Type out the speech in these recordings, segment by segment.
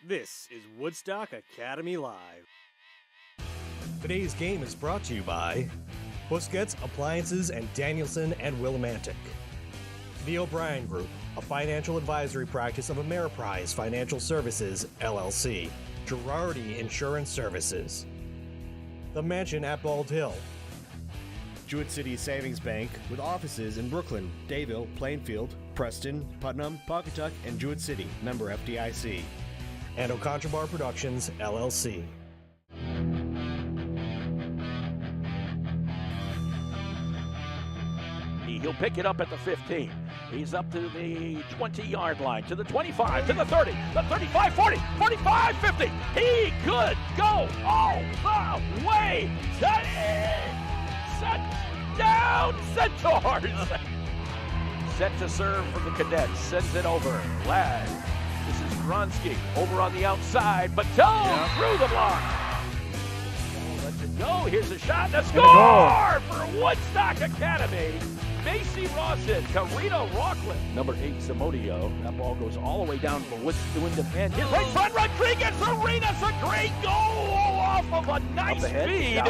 This is Woodstock Academy Live. Today's game is brought to you by Busquets Appliances and Danielson and Willimantic. The O'Brien Group, a financial advisory practice of Ameriprise Financial Services, LLC. Girardi Insurance Services. The Mansion at Bald Hill. Jewett City Savings Bank with offices in Brooklyn, Dayville, Plainfield, Preston, Putnam, Pawcatuck, and Jewett City. Member FDIC. And Ocontrabar Productions, LLC. He'll pick it up at the 15. He's up to the 20-yard line, to the 25, to the 30, the 35, 40, 45, 50. He could go all the way. Touchdown, Centaurs! Set to serve for the Cadets. Sends it over. Ladd. This is Gronsky over on the outside. Bateau through the block. Lets it go. Here's a shot. The score for Woodstock Academy. Macy Rawson, Karina Rockland, number 8, Zamudio. That ball goes all the way down for Wyndham and his right front. Rodriguez Arenas, a great goal off of a nice feed.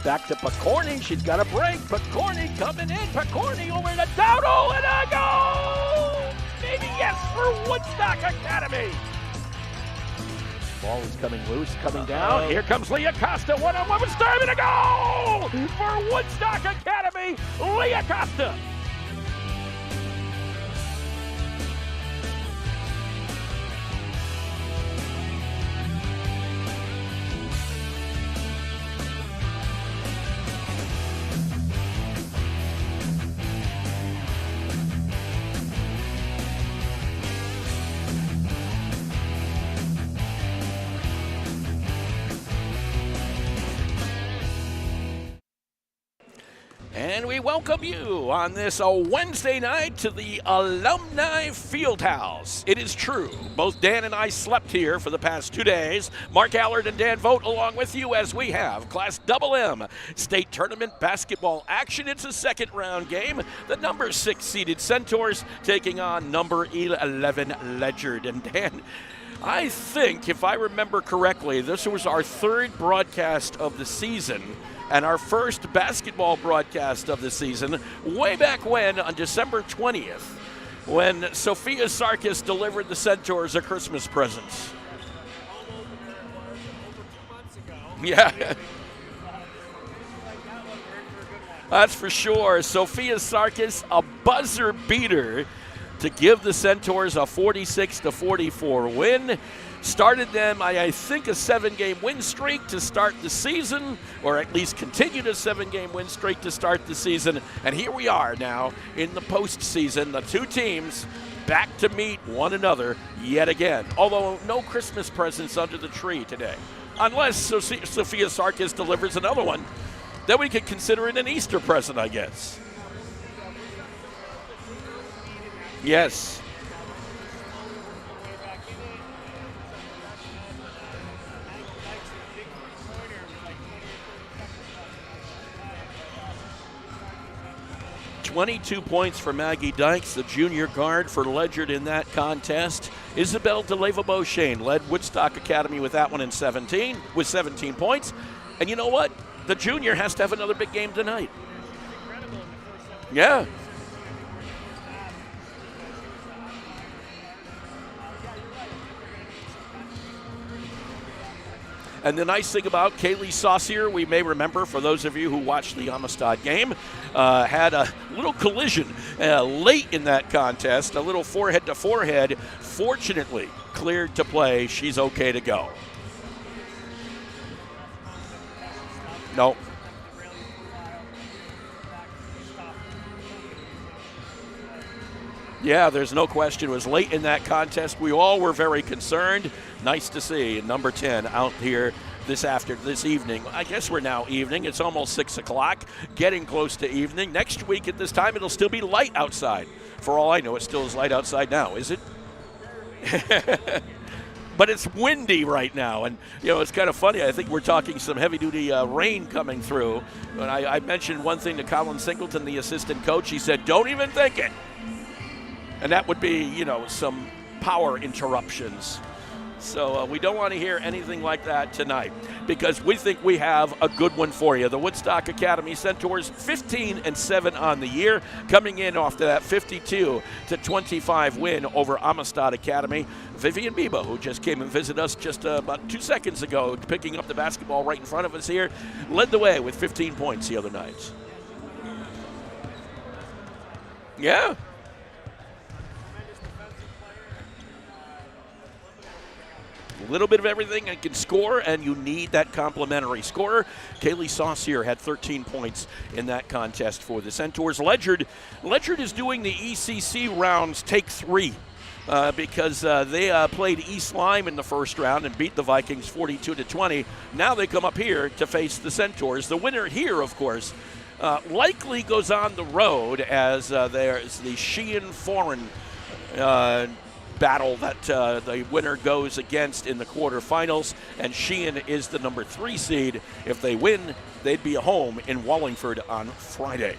Back to Picorni. She's got a break. Picorni coming in. Picorni over to Dowdle and a goal! Maybe yes for Woodstock Academy. Ball is coming loose, coming down. Here comes Leah Costa, one-on-one with Sturman, a goal for Woodstock Academy, Leah Costa. And we welcome you on this Wednesday night to the Alumni Fieldhouse. It is true, both Dan and I slept here for the past 2 days. Mark Allard and Dan Vogt along with you as we have Class MM State Tournament basketball action. It's a second round game. The number 6 seeded Centaurs taking on number 11 Ledyard. And Dan, I think, if I remember correctly, this was our third broadcast of the season and our first basketball broadcast of the season way back when on December 20th when Sophia Sarkis delivered the Centaurs a Christmas present. Yeah. That's for sure. Sophia Sarkis, a buzzer beater to give the Centaurs a 46-44 win. Started them, I think, a 7-game win streak to start the season, or at least continued a 7-game win streak to start the season. And here we are now in the postseason, the two teams back to meet one another yet again. Although no Christmas presents under the tree today. Unless Sophia Sarkis delivers another one, then we could consider it an Easter present, I guess. Yes. .22 points for Maggie Dykes, the junior guard for Ledyard in that contest. Isabel DeLeva-Beauchesne led Woodstock Academy with that one with 17 points. And you know what? The junior has to have another big game tonight. Yeah. And the nice thing about Kaylee Saucier, we may remember, for those of you who watched the Amistad game, had a little collision late in that contest, a little forehead to forehead. Fortunately, cleared to play. She's okay to go. No. Yeah, there's no question. It was late in that contest. We all were very concerned. Nice to see number 10 out here this evening. I guess we're now evening. It's almost 6 o'clock, getting close to evening. Next week at this time, it'll still be light outside. For all I know, it still is light outside now, is it? But it's windy right now, and it's kind of funny. I think we're talking some heavy-duty rain coming through. And I mentioned one thing to Colin Singleton, the assistant coach. He said, "Don't even think it." And that would be, some power interruptions. So we don't want to hear anything like that tonight because we think we have a good one for you. The Woodstock Academy Centaurs 15-7 on the year, coming in off to that 52-25 win over Amistad Academy. Vivian Biba, who just came and visited us just about 2 seconds ago, picking up the basketball right in front of us here, led the way with 15 points the other night. Yeah. A little bit of everything and can score, and you need that complimentary scorer. Kaylee Saucier had 13 points in that contest for the Centaurs. Ledyard is doing the ECC rounds take 3 because they played East Lyme in the first round and beat the Vikings 42-20. Now they come up here to face the Centaurs. The winner here, of course, likely goes on the road as there's the Sheehan Foreign battle that the winner goes against in the quarterfinals, and Sheehan is the number 3 seed. If they win, they'd be home in Wallingford on Friday,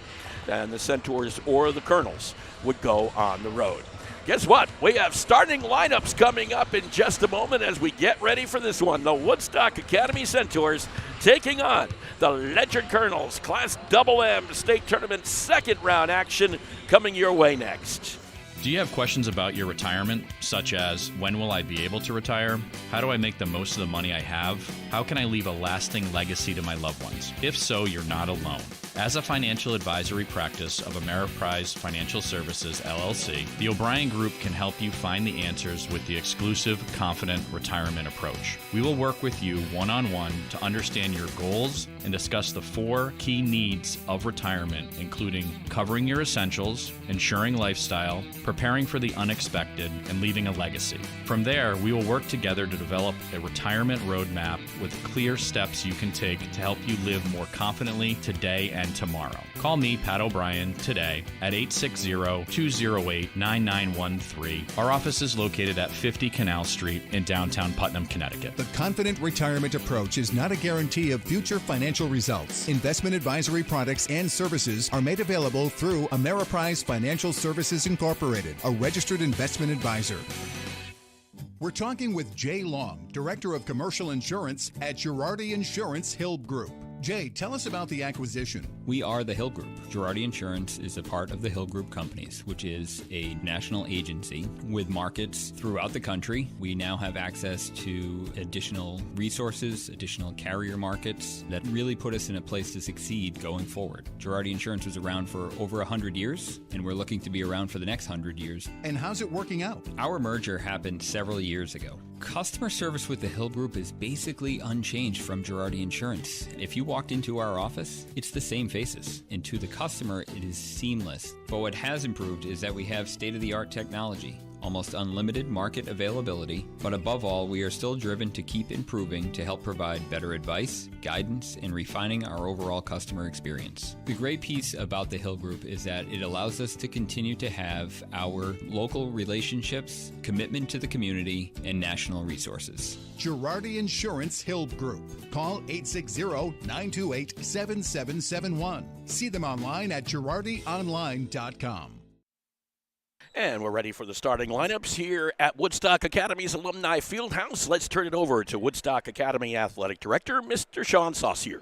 and the Centaurs or the Colonels would go on the road. Guess what? We have starting lineups coming up in just a moment as we get ready for this one. The Woodstock Academy Centaurs taking on the Ledyard Colonels. Class MM State Tournament second round action coming your way next. Do you have questions about your retirement, such as when will I be able to retire? How do I make the most of the money I have? How can I leave a lasting legacy to my loved ones? If so, you're not alone. As a financial advisory practice of Ameriprise Financial Services, LLC, the O'Brien Group can help you find the answers with the exclusive, confident retirement approach. We will work with you one-on-one to understand your goals and discuss the 4 key needs of retirement, including covering your essentials, ensuring lifestyle, preparing for the unexpected, and leaving a legacy. From there, we will work together to develop a retirement roadmap with clear steps you can take to help you live more confidently today and tomorrow. Call me, Pat O'Brien, today at 860-208-9913. Our office is located at 50 Canal Street in downtown Putnam, Connecticut. The confident retirement approach is not a guarantee of future financial results. Investment advisory products and services are made available through Ameriprise Financial Services Incorporated, a registered investment advisor. We're talking with Jay Long, Director of Commercial Insurance at Girardi Insurance Hill Group. Jay, tell us about the acquisition. We are the Hill Group. Girardi Insurance is a part of the Hill Group Companies, which is a national agency with markets throughout the country. We now have access to additional resources, additional carrier markets that really put us in a place to succeed going forward. Girardi Insurance was around for over 100 years, and we're looking to be around for the next 100 years. And how's it working out? Our merger happened several years ago. Customer service with the Hill Group is basically unchanged from Girardi Insurance. If you walked into our office, it's the same faces. And to the customer, it is seamless. But what has improved is that we have state-of-the-art technology, almost unlimited market availability, but above all, we are still driven to keep improving to help provide better advice, guidance, and refining our overall customer experience. The great piece about the Hill Group is that it allows us to continue to have our local relationships, commitment to the community, and national resources. Girardi Insurance Hill Group. Call 860-928-7771. See them online at girardionline.com. And we're ready for the starting lineups here at Woodstock Academy's Alumni Fieldhouse. Let's turn it over to Woodstock Academy Athletic Director, Mr. Sean Saucier.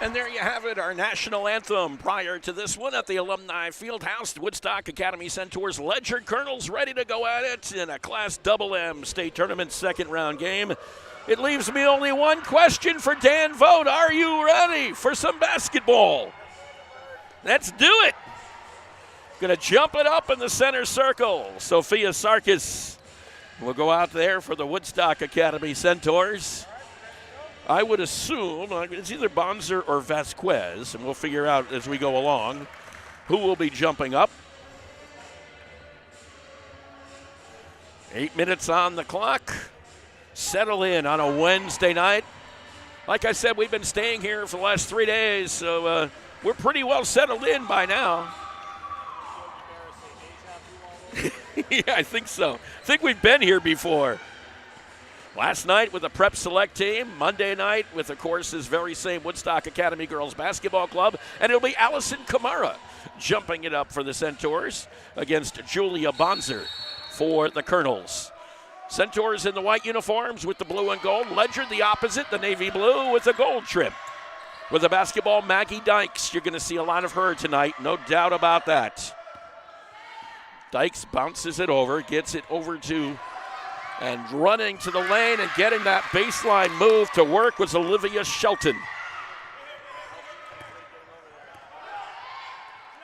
And there you have it, our national anthem. Prior to this one at the Alumni Fieldhouse, Woodstock Academy Centaurs Ledyard Colonels ready to go at it in a Class MM State Tournament second round game. It leaves me only one question for Dan Vogt. Are you ready for some basketball? Let's do it. Going to jump it up in the center circle. Sophia Sarkis will go out there for the Woodstock Academy Centaurs. I would assume it's either Bonzer or Vasquez, and we'll figure out as we go along who will be jumping up. 8 minutes on the clock. Settle in on a Wednesday night. Like I said, we've been staying here for the last 3 days, so we're pretty well settled in by now. Yeah, I think so. I think we've been here before. Last night with the Prep Select team. Monday night with, of course, this very same Woodstock Academy Girls Basketball Club. And it'll be Allison Kamara jumping it up for the Centaurs against Julia Bonzer for the Colonels. Centaurs in the white uniforms with the blue and gold. Ledyard the opposite, the navy blue with the gold trim. With the basketball, Maggie Dykes. You're going to see a lot of her tonight, no doubt about that. Dykes bounces it over, gets it over to, and running to the lane and getting that baseline move to work was Olivia Shelton.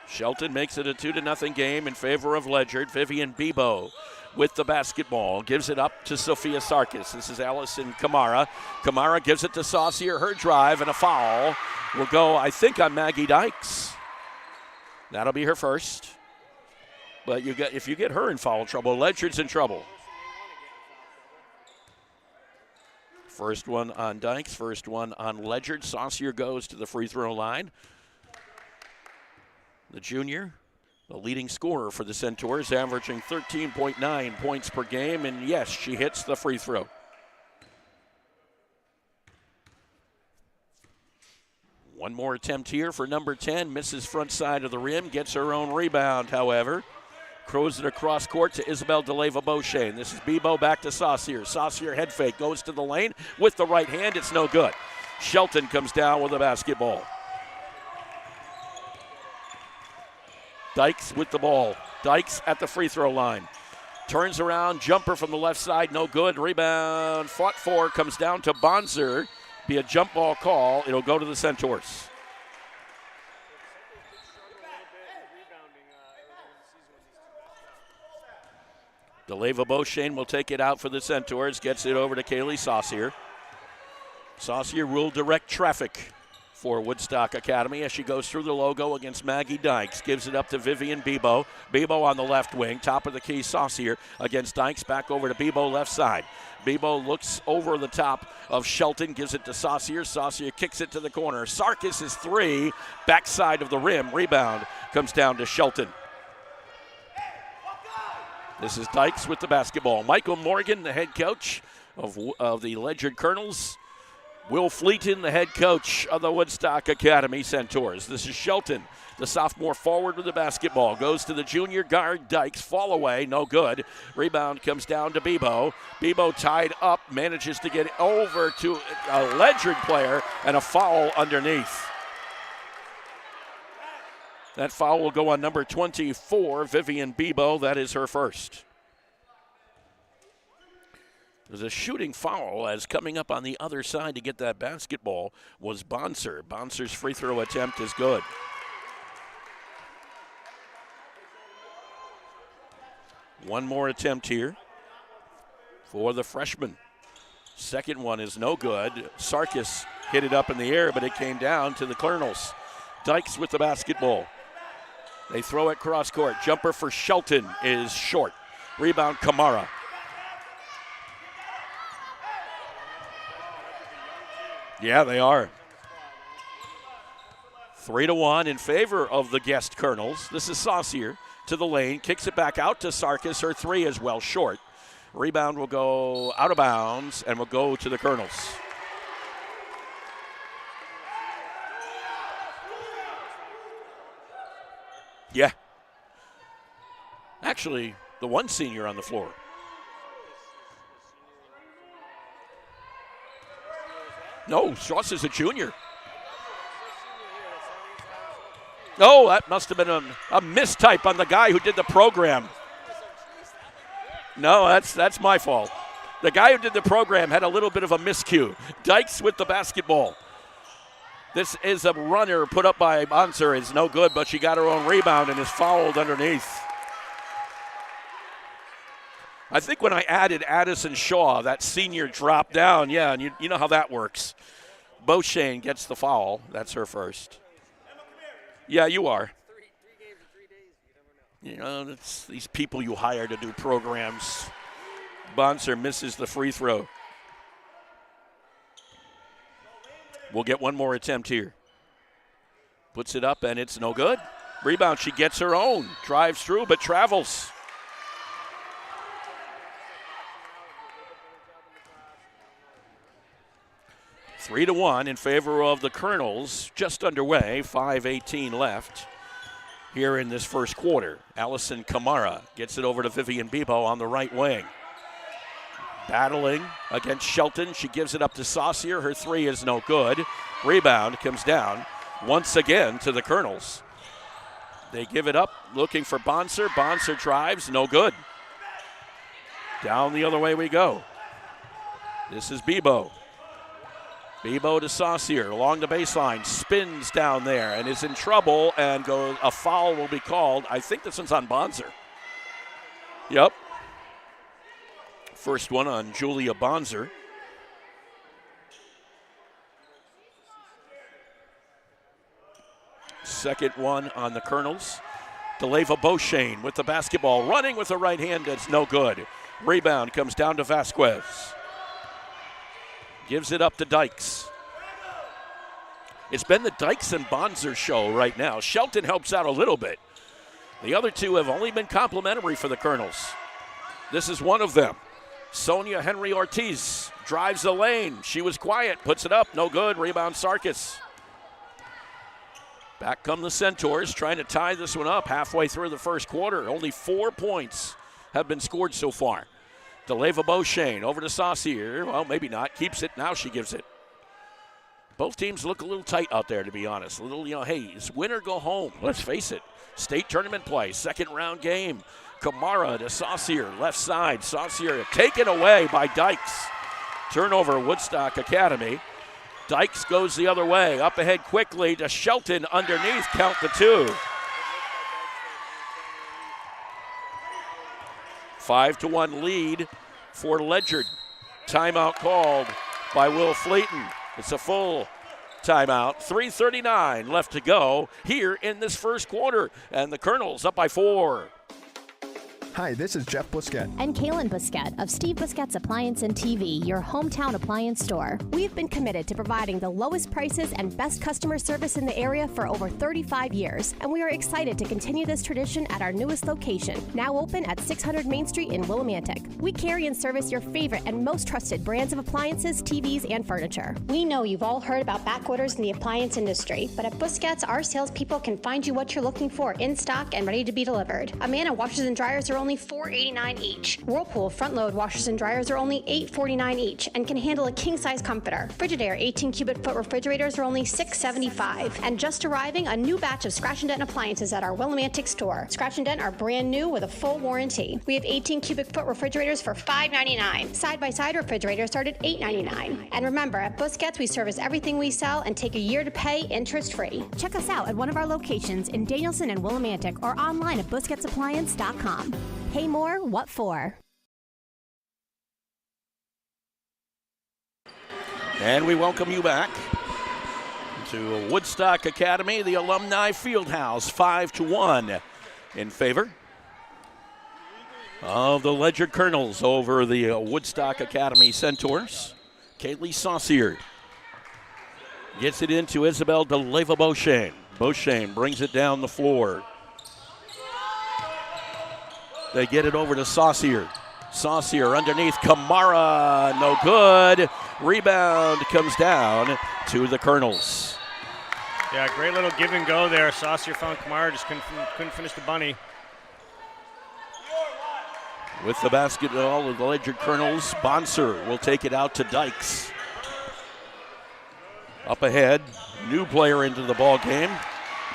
Shelton makes it a 2-0 game in favor of Ledyard. Vivian Bebo with the basketball, gives it up to Sophia Sarkis. This is Allison Kamara. Kamara gives it to Saucier, her drive, and a foul will go, I think, on Maggie Dykes. That'll be her first. But if you get her in foul trouble, Ledyard's in trouble. First one on Dykes, first one on Ledyard. Saucier goes to the free throw line. The junior, the leading scorer for the Centaurs, averaging 13.9 points per game, and yes, she hits the free throw. One more attempt here for number 10, misses front side of the rim, gets her own rebound, however. Throws it across court to Isabel DeLeva-Beauchene. This is Bebo back to Saucier. Saucier head fake, goes to the lane with the right hand, it's no good. Shelton comes down with the basketball. Dykes with the ball. Dykes at the free throw line. Turns around, jumper from the left side, no good. Rebound, fought for, comes down to Bonzer. Be a jump ball call. It'll go to the Centaurs. DeLeva-Beauchene will take it out for the Centaurs. Gets it over to Kaylee Saucier. Saucier will direct traffic for Woodstock Academy as she goes through the logo against Maggie Dykes. Gives it up to Vivian Bebo. Bebo on the left wing. Top of the key, Saucier against Dykes. Back over to Bebo left side. Bebo looks over the top of Shelton. Gives it to Saucier. Saucier kicks it to the corner. Sarkis is three. Backside of the rim. Rebound comes down to Shelton. This is Dykes with the basketball. Michael Morgan, the head coach of the Ledyard Colonels. Will Fleeton, the head coach of the Woodstock Academy Centaurs. This is Shelton, the sophomore forward with the basketball. Goes to the junior guard, Dykes. Fall away, no good. Rebound comes down to Bebo. Bebo tied up, manages to get over to a Ledyard player, and a foul underneath. That foul will go on number 24, Vivian Bebo. That is her first. There's a shooting foul as coming up on the other side to get that basketball was Bonzer. Bonzer's free throw attempt is good. One more attempt here for the freshman. Second one is no good. Sarkis hit it up in the air, but it came down to the Colonels. Dykes with the basketball. They throw it cross court. Jumper for Shelton is short. Rebound Kamara. Yeah, they are. 3-1 in favor of the guest Colonels. This is Saucier to the lane. Kicks it back out to Sarkis. Her three is well short. Rebound will go out of bounds and will go to the Colonels. Yeah. Actually, the one senior on the floor. No, Strauss is a junior. Oh, that must have been a mistype on the guy who did the program. No, that's my fault. The guy who did the program had a little bit of a miscue. Dykes with the basketball. This is a runner put up by Bonser. It's no good, but she got her own rebound and is fouled underneath. I think when I added Addison Shaw, that senior dropped down. Yeah, and you know how that works. Beauchene gets the foul. That's her first. Yeah, you are. You know, it's these people you hire to do programs. Bonser misses the free throw. We'll get one more attempt here. Puts it up, and it's no good. Rebound, she gets her own. Drives through, but travels. Three to 1 in favor of the Colonels. Just underway, 5:18 left here in this first quarter. Allison Kamara gets it over to Vivian Bebo on the right wing. Battling against Shelton. She gives it up to Saucier. Her three is no good. Rebound comes down once again to the Colonels. They give it up looking for Bonser. Bonser drives, no good. Down the other way we go. This is Bebo. Bebo to Saucier along the baseline. Spins down there and is in trouble, and a foul will be called. I think this one's on Bonser. Yep. First one on Julia Bonser. Second one on the Colonels. DeLeva Beauchene with the basketball, running with the right hand. That's no good. Rebound comes down to Vasquez. Gives it up to Dykes. It's been the Dykes and Bonser show right now. Shelton helps out a little bit. The other two have only been complimentary for the Colonels. This is one of them. Sonia Henry Ortiz drives the lane. She was quiet, puts it up, no good. Rebound Sarkis. Back come the Centaurs, trying to tie this one up halfway through the first quarter. Only 4 points have been scored so far. DeLeva Beauchene over to Saucier. Well, maybe not. Keeps it. Now she gives it. Both teams look a little tight out there, to be honest. A little, hey, it's win or go home. Let's face it. State tournament play, second round game. Kamara to Saucier, left side. Saucier taken away by Dykes. Turnover, Woodstock Academy. Dykes goes the other way. Up ahead quickly to Shelton underneath. Count the two. 5-1 lead for Ledyard. Timeout called by Will Fleeton. It's a full timeout. 3:39 left to go here in this first quarter. And the Colonels up by 4. Hi, this is Jeff Busquet. And Kaylin Busquet of Steve Busquet's Appliance and TV, your hometown appliance store. We've been committed to providing the lowest prices and best customer service in the area for over 35 years, and we are excited to continue this tradition at our newest location, now open at 600 Main Street in Willimantic. We carry and service your favorite and most trusted brands of appliances, TVs, and furniture. We know you've all heard about back orders in the appliance industry, but at Busquet's, our salespeople can find you what you're looking for in stock and ready to be delivered. Amana washers and dryers are only $4.89 each. Whirlpool front-load washers and dryers are only $8.49 each and can handle a king-size comforter. Frigidaire 18-cubic-foot refrigerators are only $6.75. And just arriving, a new batch of Scratch and Dent appliances at our Willimantic store. Scratch and Dent are brand new with a full warranty. We have 18-cubic-foot refrigerators for $5.99. Side-by-side refrigerators start at $8.99. And remember, at Busquet's, we service everything we sell and take a year to pay interest-free. Check us out at one of our locations in Danielson and Willimantic or online at busquetsappliance.com. Pay more, what for? And we welcome you back to Woodstock Academy, the Alumni Fieldhouse, 5-1 in favor of the Ledyard Colonels over the Woodstock Academy Centaurs. Kaylee Saucier gets it into Isabel DeLeva Beauchene. Beauchene brings it down the floor. They get it over to Saucier. Saucier underneath Kamara, no good. Rebound comes down to the Colonels. Yeah, great little give and go there. Saucier found Kamara, just couldn't finish the bunny. With the basketball of the Ledyard Colonels, Bonser will take it out to Dykes. Up ahead, new player into the ball game.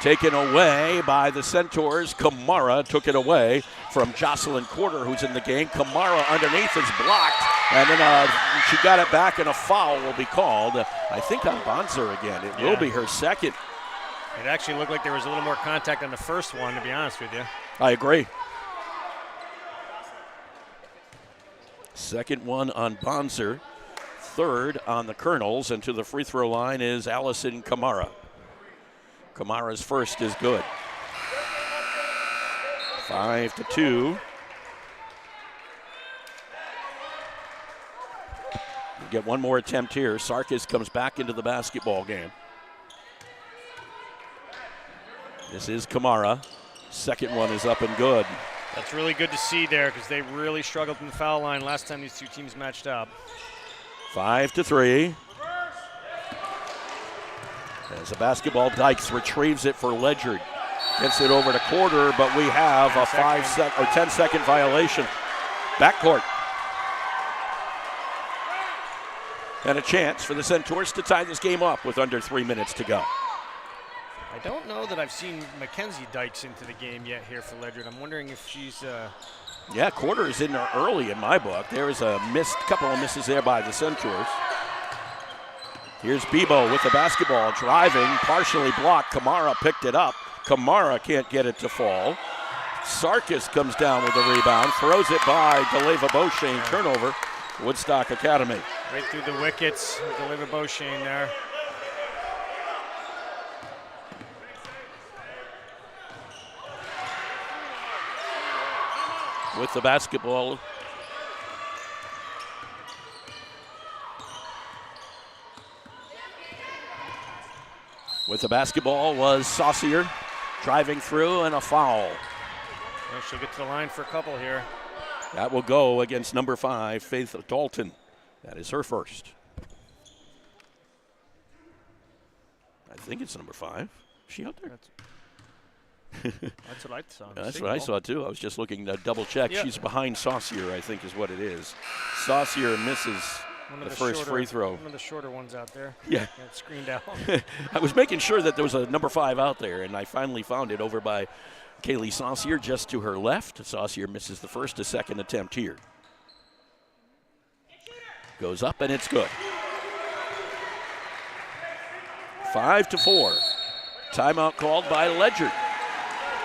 Taken away by the Centaurs. Kamara took it away from Jocelyn Quarter, who's in the game. Kamara underneath is blocked, and then she got it back, and a foul will be called, I think, on Bonser again. It will be her second. It actually looked like there was a little more contact on the first one, to be honest with you. I agree. Second one on Bonser. Third on the Colonels, and to the free throw line is Allison Kamara. Kamara's first is good. 5-2. We get one more attempt here. Sarkis comes back into the basketball game. This is Kamara. Second one is up and good. That's really good to see there because they really struggled in the foul line last time these two teams matched up. 5-3. As the basketball, Dykes retrieves it for Ledyard. Gets it over to Quarter, but we have a 10-second violation. Backcourt. And a chance for the Centaurs to tie this game up with under 3 minutes to go. I don't know that I've seen Mackenzie Dykes into the game yet here for Ledyard. I'm wondering if she's... Yeah, Quarter is in there early in my book. There is a couple of misses there by the Centaurs. Here's Bebo with the basketball, driving, partially blocked. Kamara picked it up. Kamara can't get it to fall. Sarkis comes down with the rebound, throws it by Deleva Beauchene, turnover, Woodstock Academy. Right through the wickets, Deleva Beauchene there. With the basketball. With the basketball was Saucier, driving through, and a foul. Well, she'll get to the line for a couple here. That will go against number 5, Faith Dalton. That is her first. I think it's number 5. Is she out there? That's what I saw. That's what I saw, too. I was just looking to double check. Yep. She's behind Saucier, I think is what it is. Saucier misses the first free throw. One of the shorter ones out there. Yeah. Screened out. I was making sure that there was a number 5 out there, and I finally found it over by Kaylee Saucier just to her left. Saucier misses the first, a second attempt here. Goes up, and it's good. 5-4. Timeout called by Ledyard.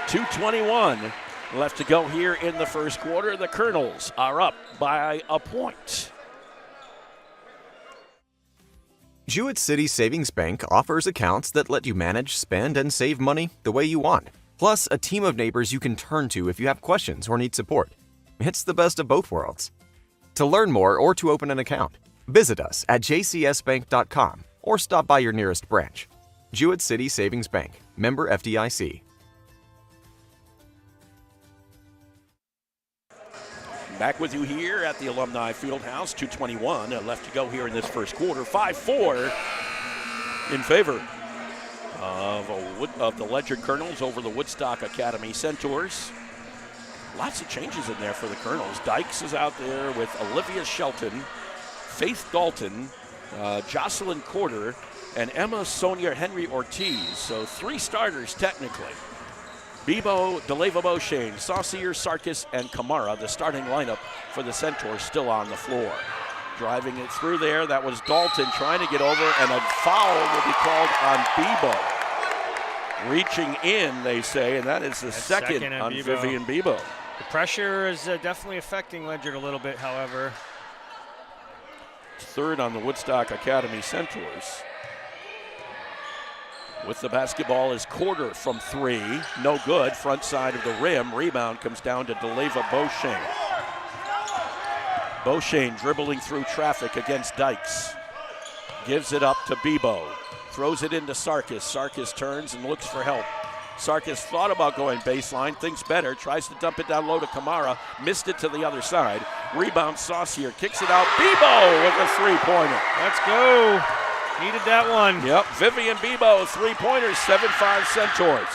2:21 left to go here in the first quarter. The Colonels are up by a point. Jewett City Savings Bank offers accounts that let you manage, spend, and save money the way you want. Plus, a team of neighbors you can turn to if you have questions or need support. It's the best of both worlds. To learn more or to open an account, visit us at jcsbank.com or stop by your nearest branch. Jewett City Savings Bank, member FDIC. Back with you here at the Alumni Fieldhouse. 2:21 left to go here in this first quarter. 5-4 in favor of the Ledyard Colonels over the Woodstock Academy Centaurs. Lots of changes in there for the Colonels. Dykes is out there with Olivia Shelton, Faith Dalton, Jocelyn Quarter, and Emma Sonia Henry Ortiz. So 3 starters technically. Bebo, Deleva Beauchene, Saucier, Sarkis, and Kamara, the starting lineup for the Centaurs, still on the floor. Driving it through there, that was Dalton trying to get over, and a foul will be called on Bebo. Reaching in, they say, and that is the second on Bebo. Vivian Bebo. The pressure is definitely affecting Ledyard a little bit, however. Third on the Woodstock Academy Centaurs. With the basketball is Quarter from 3. No good. Front side of the rim. Rebound comes down to Deleva Beauchene. Beauchene dribbling through traffic against Dykes. Gives it up to Bebo. Throws it into Sarkis. Sarkis turns and looks for help. Sarkis thought about going baseline. Thinks better. Tries to dump it down low to Kamara. Missed it to the other side. Rebound Saucier. Kicks it out. Bebo with a three-pointer. Let's go. Needed that one. Yep, Vivian Bebo, 3-pointers, 7-5 Centaurs.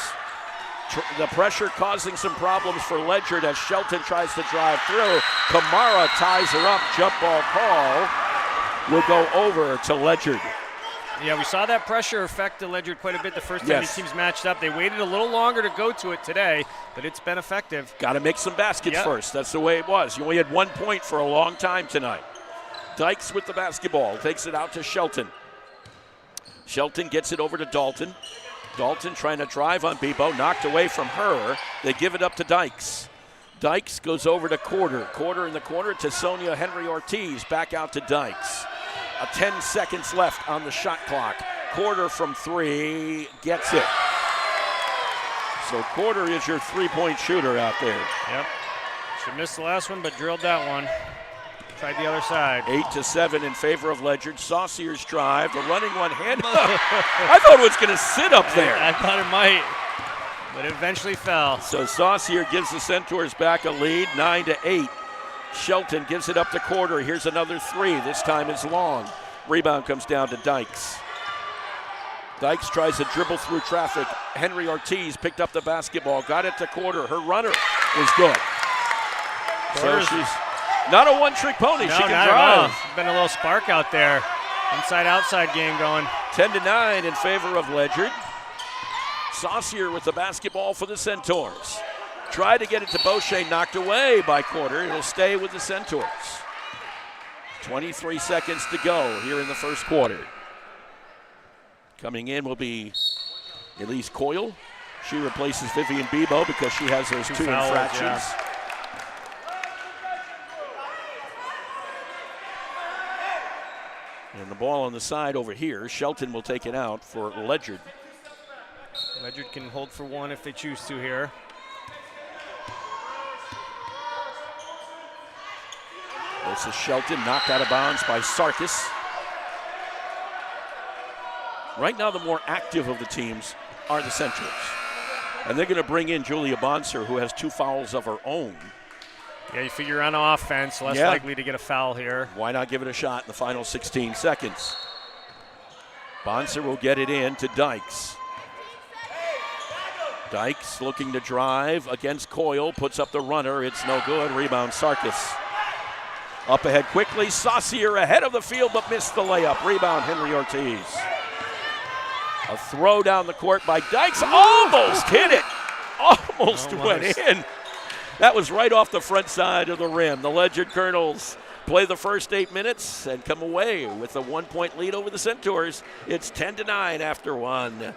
The pressure causing some problems for Ledyard as Shelton tries to drive through. Kamara ties her up, jump ball call will go over to Ledyard. Yeah, we saw that pressure affect the Ledyard quite a bit the first time these teams matched up. They waited a little longer to go to it today, but it's been effective. Got to make some baskets first. That's the way it was. You only had 1 point for a long time tonight. Dykes with the basketball, takes it out to Shelton. Shelton gets it over to Dalton. Dalton trying to drive on Bebo, knocked away from her. They give it up to Dykes. Dykes goes over to Quarter. Quarter in the corner to Sonia Henry-Ortiz. Back out to Dykes. 10 seconds left on the shot clock. Quarter from 3 gets it. So Quarter is your three-point shooter out there. Yep. She missed the last one, but drilled that one. Tried the other side. 8-7 in favor of Ledyard. Saucier's drive, the running one hand. I thought it was going to sit up there. I thought it might, but it eventually fell. So Saucier gives the Centaurs back a lead, 9-8. Shelton gives it up to Quarter. Here's another 3. This time is long. Rebound comes down to Dykes. Dykes tries to dribble through traffic. Henry-Ortiz picked up the basketball, got it to Quarter. Her runner is good. So she's not a one-trick pony. No, she can not drive. at all. There's been a little spark out there. Inside-outside game going. 10-9 in favor of Ledyard. Saucier with the basketball for the Centaurs. Tried to get it to Beauchamp, knocked away by Quarter. It'll stay with the Centaurs. 23 seconds to go here in the first quarter. Coming in will be Elise Coyle. She replaces Vivian Bebo because she has those 2 fouls, infractions. Yeah. And the ball on the side over here. Shelton will take it out for Ledyard. Ledyard can hold for 1 if they choose to here. This is Shelton, knocked out of bounds by Sarkis. Right now, the more active of the teams are the Centaurs. And they're going to bring in Julia Bonser, who has 2 fouls of her own. Yeah, you figure on offense, less likely to get a foul here. Why not give it a shot in the final 16 seconds? Bonser will get it in to Dykes. Dykes looking to drive against Coyle, puts up the runner. It's no good. Rebound Sarkis. Up ahead quickly. Saucier ahead of the field, but missed the layup. Rebound Henry-Ortiz. A throw down the court by Dykes. Almost hit it. Almost went in. That was right off the front side of the rim. The Ledyard Colonels play the first 8 minutes and come away with a 1-point lead over the Centaurs. It's 10-9 after 1.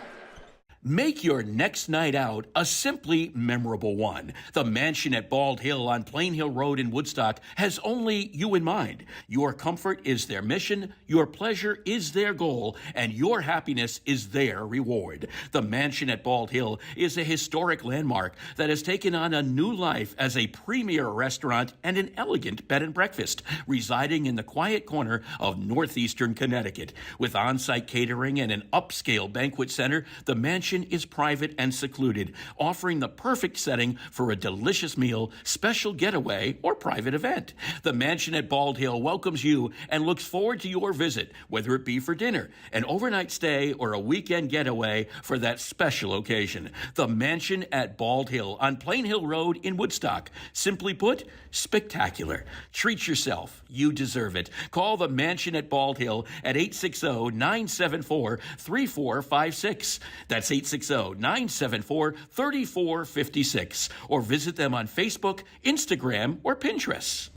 Make your next night out a simply memorable one. The Mansion at Bald Hill on Plain Hill Road in Woodstock has only you in mind. Your comfort is their mission, your pleasure is their goal, and your happiness is their reward. The Mansion at Bald Hill is a historic landmark that has taken on a new life as a premier restaurant and an elegant bed and breakfast, residing in the quiet corner of northeastern Connecticut. With on-site catering and an upscale banquet center, the Mansion is private and secluded, offering the perfect setting for a delicious meal, special getaway, or private event. The Mansion at Bald Hill welcomes you and looks forward to your visit, whether it be for dinner, an overnight stay, or a weekend getaway for that special occasion. The Mansion at Bald Hill on Plain Hill Road in Woodstock. Simply put, spectacular. Treat yourself. You deserve it. Call the Mansion at Bald Hill at 860-974-3456. That's 860-974-3456. Or visit them on Facebook, Instagram, or Pinterest.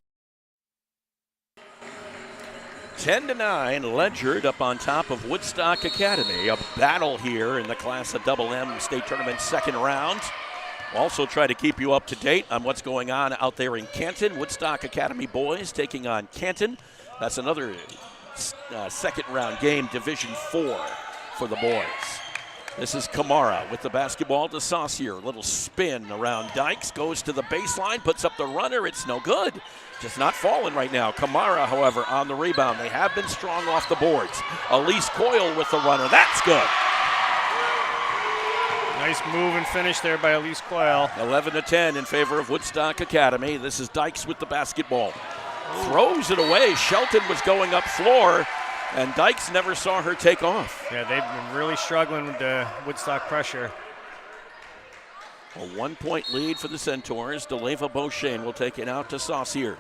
10-9, Ledyard up on top of Woodstock Academy. A battle here in the Class of Double M State Tournament second round. We'll also try to keep you up to date on what's going on out there in Canton. Woodstock Academy boys taking on Canton. That's another second round game, Division 4 for the boys. This is Kamara with the basketball to Saucier. Little spin around Dykes, goes to the baseline, puts up the runner. It's no good. Just not falling right now. Kamara, however, on the rebound. They have been strong off the boards. Elise Coyle with the runner. That's good. Nice move and finish there by Elise Coyle. 11-10 in favor of Woodstock Academy. This is Dykes with the basketball. Throws it away. Shelton was going up floor, and Dykes never saw her take off. Yeah, they've been really struggling with the Woodstock pressure. A 1-point lead for the Centaurs. DeLeva Beauchesne will take it out to Saucier.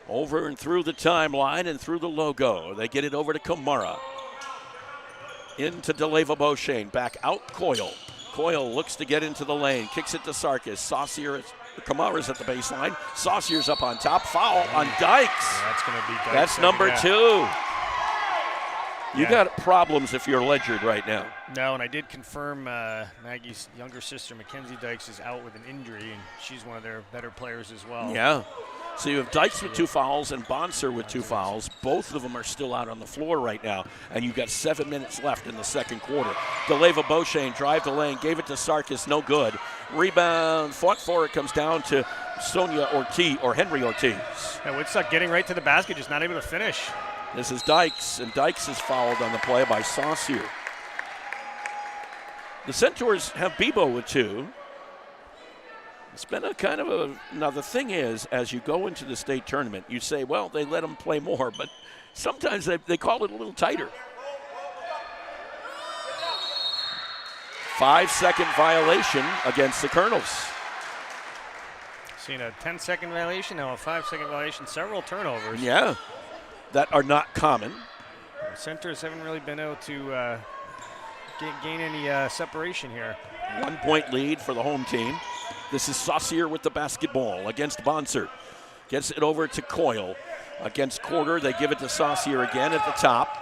Over and through the timeline and through the logo. They get it over to Kamara. Into DeLeva Beauchene. Back out Coyle. Coyle looks to get into the lane. Kicks it to Sarkis. Kamara's at the baseline. Saucier's up on top. Foul on Dykes. Yeah, that's going to be Dykes. That's number 2. You got problems if you're Ledyard right now. No, and I did confirm Maggie's younger sister, Mackenzie Dykes, is out with an injury, and she's one of their better players as well. Yeah. So you have Dykes with 2 fouls and Bonser with 2 fouls. Both of them are still out on the floor right now, and you've got 7 minutes left in the second quarter. DeLeva Beauchene drive the lane, gave it to Sarkis, no good. Rebound, fought for it, comes down to Sonia Ortiz, or Henry Ortiz. Yeah, Woodstock getting right to the basket, just not able to finish. This is Dykes, and Dykes is fouled on the play by Saucier. The Centaurs have Bebo with 2. It's been a kind of a, now the thing is, as you go into the state tournament, you say, well, they let them play more, but sometimes they call it a little tighter. 5-second violation against the Colonels. Seen a 10-second violation, now a 5-second violation, several turnovers. Yeah, that are not common. The Centers haven't really been able to gain any separation here. 1 point lead for the home team. This is Saucier with the basketball against Bonser. Gets it over to Coyle. Against Quarter, they give it to Saucier again at the top.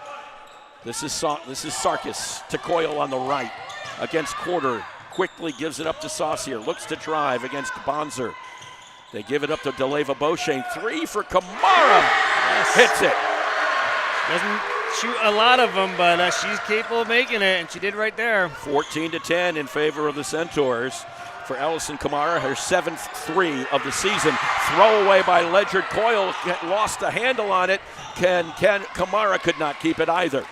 This is Sarkis to Coyle on the right. Against Quarter, quickly gives it up to Saucier. Looks to drive against Bonser. They give it up to DeLeva Beauchene. 3 for Kamara. Yes. Hits it. Doesn't shoot a lot of them, but she's capable of making it, and she did right there. 14-10 in favor of the Centaurs. For Allison Kamara, her 7th 3 of the season. Throwaway by Ledyard. Coyle lost the handle on it. Kamara could not keep it either.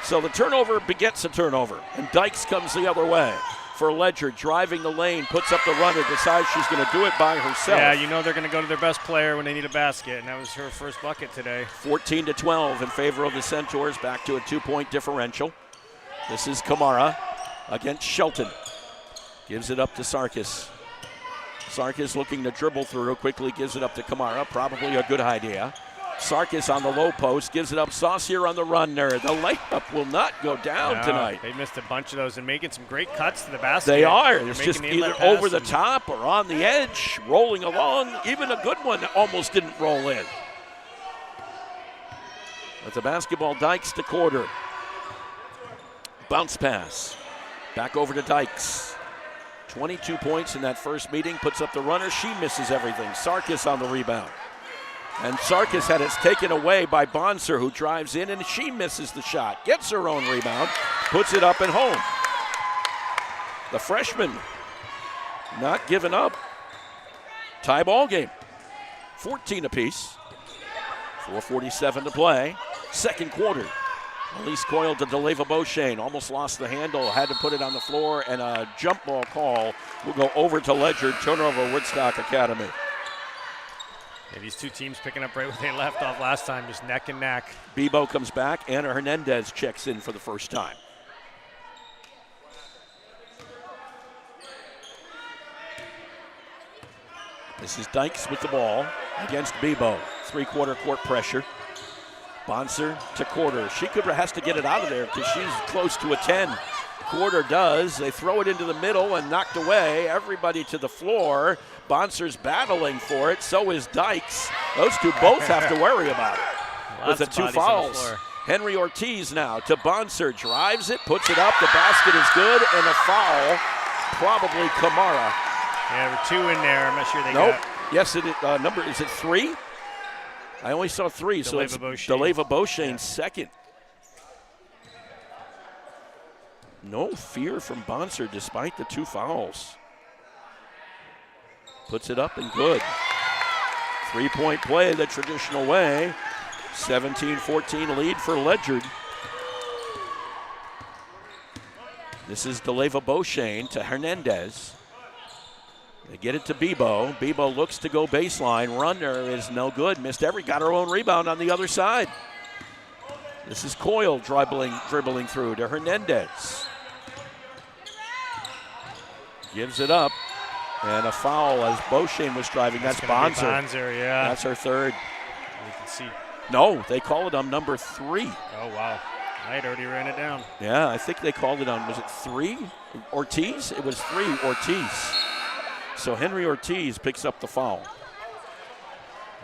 So the turnover begets a turnover, and Dykes comes the other way. For Ledyard, driving the lane, puts up the runner, decides she's going to do it by herself. Yeah, you know they're going to go to their best player when they need a basket, and that was her first bucket today. 14-12 in favor of the Centaurs, back to a 2-point differential. This is Kamara against Shelton. Gives it up to Sarkis. Sarkis looking to dribble through, quickly gives it up to Kamara, probably a good idea. Sarkis on the low post, gives it up. Saucier on the run there. The layup will not go down tonight. They missed a bunch of those and making some great cuts to the basket. They are. It's just either over the top or on the edge, rolling along. Even a good one almost didn't roll in. With the basketball, Dykes to Quarter. Bounce pass. Back over to Dykes. 22 points in that first meeting, puts up the runner. She misses everything. Sarkis on the rebound. And Sarkis had it taken away by Bonser, who drives in, and she misses the shot. Gets her own rebound, puts it up and home. The freshman not giving up. Tie ball game. 14 apiece. 4:47 to play. Second quarter. Elise Coyle to DeLeva Beauchene. Almost lost the handle, had to put it on the floor, and a jump ball call will go over to Ledyard. Turnover, Woodstock Academy. Yeah, these two teams picking up right where they left off last time, just neck and neck. Bebo comes back. Anna Hernandez checks in for the first time. This is Dykes with the ball against Bebo. Three-quarter court pressure. Bonser to Quarter. She has to get it out of there because she's close to a 10. Quarter does. They throw it into the middle and knocked away. Everybody to the floor. Bonser's battling for it. So is Dykes. Those two both have to worry about it. With the 2 fouls. Henry Ortiz now to Bonser. Drives it, puts it up. The basket is good, and a foul. Probably Kamara. Yeah, there were 2 in there. I'm not sure they got. Yes, is it 3? I only saw 3, so it's DeLeva Beauchene's second. No fear from Bonser despite the 2 fouls. Puts it up and good. 3-point play the traditional way. 17-14 lead for Ledyard. This is DeLeva Beauchene to Hernandez. They get it to Bebo. Bebo looks to go baseline. Runner is no good. Missed got her own rebound on the other side. This is Coyle dribbling through to Hernandez. Gives it up. And a foul as Beauchene was driving. That's Bonser. Bonser, yeah. That's her third. You can see. No, they call it on number 3. Oh, wow. Knight already ran it down. Yeah, I think they called it on, was it 3? Ortiz? It was 3 Ortiz. So Henry Ortiz picks up the foul.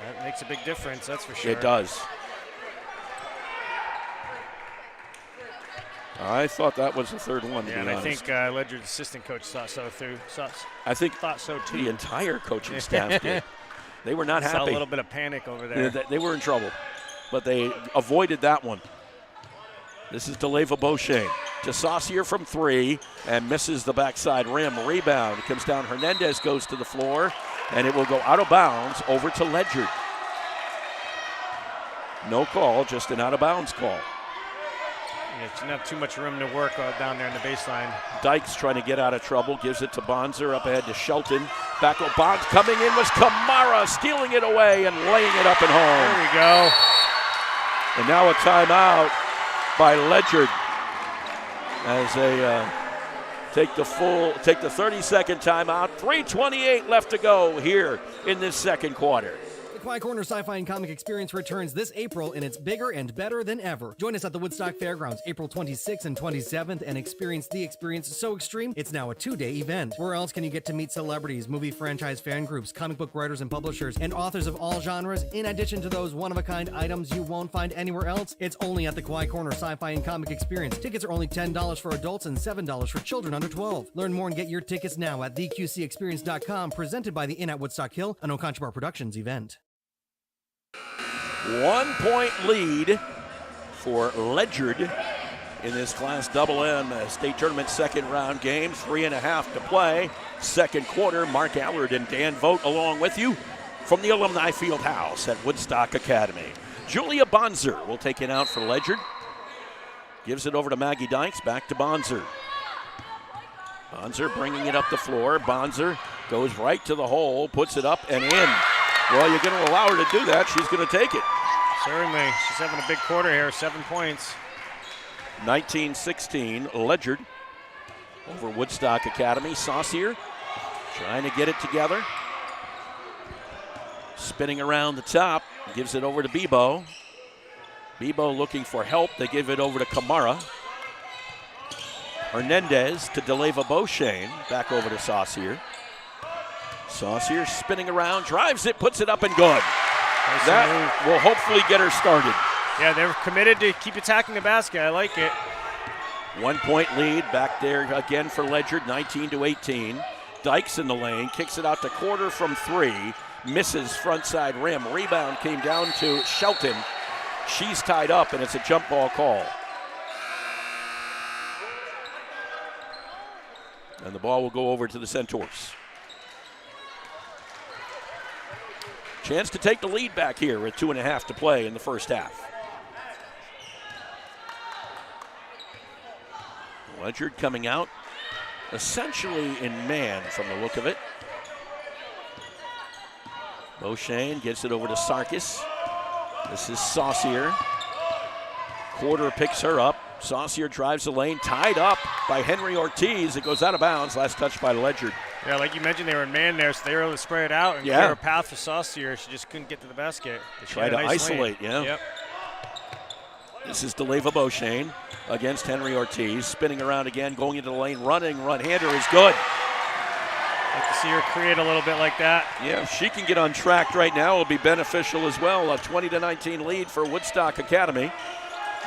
That makes a big difference, that's for sure. It does. I thought that was the third one, to be and honest. I think Ledyard's assistant coach thought so too. Thought so too. The entire coaching staff did. They were not happy. Saw a little bit of panic over there. They were in trouble, but they avoided that one. This is DeLeva Beauchene to Saucier from 3 and misses the backside rim. Rebound comes down. Hernandez goes to the floor, and it will go out of bounds over to Ledyard. No call, just an out of bounds call. Yeah, it's not too much room to work down there in the baseline. Dykes trying to get out of trouble, gives it to Bonzer, up ahead to Shelton. Back up, Bonds coming in was Kamara, stealing it away and laying it up and home. There we go. And now a timeout by Ledyard as they take the 30-second timeout. 3:28 left to go here in this second quarter. Quiet Corner Sci-Fi and Comic Experience returns this April, and it's bigger and better than ever. Join us at the Woodstock Fairgrounds April 26th and 27th and experience the experience so extreme it's now a 2-day event. Where else can you get to meet celebrities, movie franchise fan groups, comic book writers and publishers, and authors of all genres? In addition to those one-of-a-kind items you won't find anywhere else, it's only at the Quiet Corner Sci-Fi and Comic Experience. Tickets are only $10 for adults and $7 for children under 12. Learn more and get your tickets now at theqcexperience.com, presented by the Inn at Woodstock Hill, an Oconchbar Productions event. 1 point lead for Ledyard in this Class MM State Tournament second round game. 3.5 to play. Second quarter. Mark Allard and Dan Vogt along with you from the Alumni Fieldhouse at Woodstock Academy. Julia Bonzer will take it out for Ledyard. Gives it over to Maggie Dykes. Back to Bonzer. Bonzer bringing it up the floor. Bonzer goes right to the hole, puts it up and in. Well, you're going to allow her to do that. She's going to take it. Certainly. She's having a big quarter here, 7 points. 19-16, Ledyard over Woodstock Academy. Saucier trying to get it together. Spinning around the top, gives it over to Bebo. Bebo looking for help. They give it over to Kamara. Hernandez to DeLeva Beauchene. Back over to Saucier. Saucier spinning around, drives it, puts it up and good. That will hopefully get her started. Yeah, they're committed to keep attacking the basket. I like it. 1 point lead back there again for Ledyard, 19-18. Dykes in the lane, kicks it out to Quarter from 3, misses front side rim. Rebound came down to Shelton. She's tied up, and it's a jump ball call. And the ball will go over to the Centaurs. Chance to take the lead back here with 2.5 to play in the first half. Ledyard coming out essentially in man from the look of it. Beauchene gets it over to Sarkis. This is Saucier. Quarter picks her up. Saucier drives the lane, tied up by Henry Ortiz. It goes out of bounds. Last touch by Ledyard. Yeah, like you mentioned, they were in man there, so they were able to spread it out and clear a path for Saucier. She just couldn't get to the basket. Try to isolate, Yep. This is DeLeva Beauchene against Henry Ortiz. Spinning around again, going into the lane, run-hander is good. Like to see her create a little bit like that. Yeah, if she can get untracked right now, it'll be beneficial as well. A 20-19 lead for Woodstock Academy.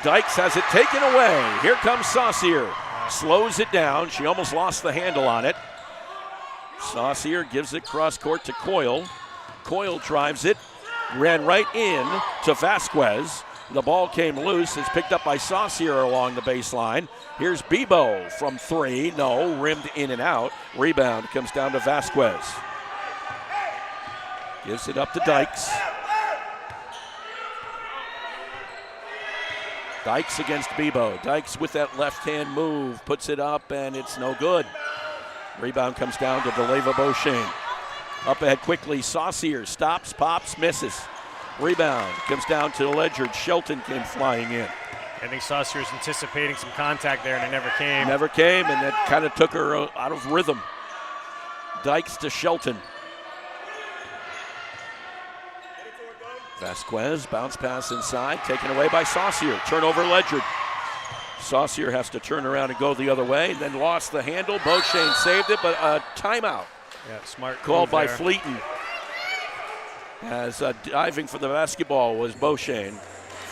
Dykes has it taken away. Here comes Saucier. Slows it down. She almost lost the handle on it. Saucier gives it cross court to Coyle. Coyle drives it. Ran right in to Vasquez. The ball came loose. It's picked up by Saucier along the baseline. Here's Bebo from 3. No, rimmed in and out. Rebound comes down to Vasquez. Gives it up to Dykes. Dykes against Bebo. Dykes with that left-hand move. Puts it up, and it's no good. Rebound comes down to DeLeva Beauchene. Up ahead quickly. Saucier stops, pops, misses. Rebound comes down to Ledyard. Shelton came flying in. I think Saucier was anticipating some contact there, and it never came. Never came, and that kind of took her out of rhythm. Dykes to Shelton. Vasquez, bounce pass inside, taken away by Saucier. Turnover Ledyard. Saucier has to turn around and go the other way, then lost the handle. Beauchene saved it, but a timeout. Yeah, smart called by there. Fleeton. As diving for the basketball was Beauchene.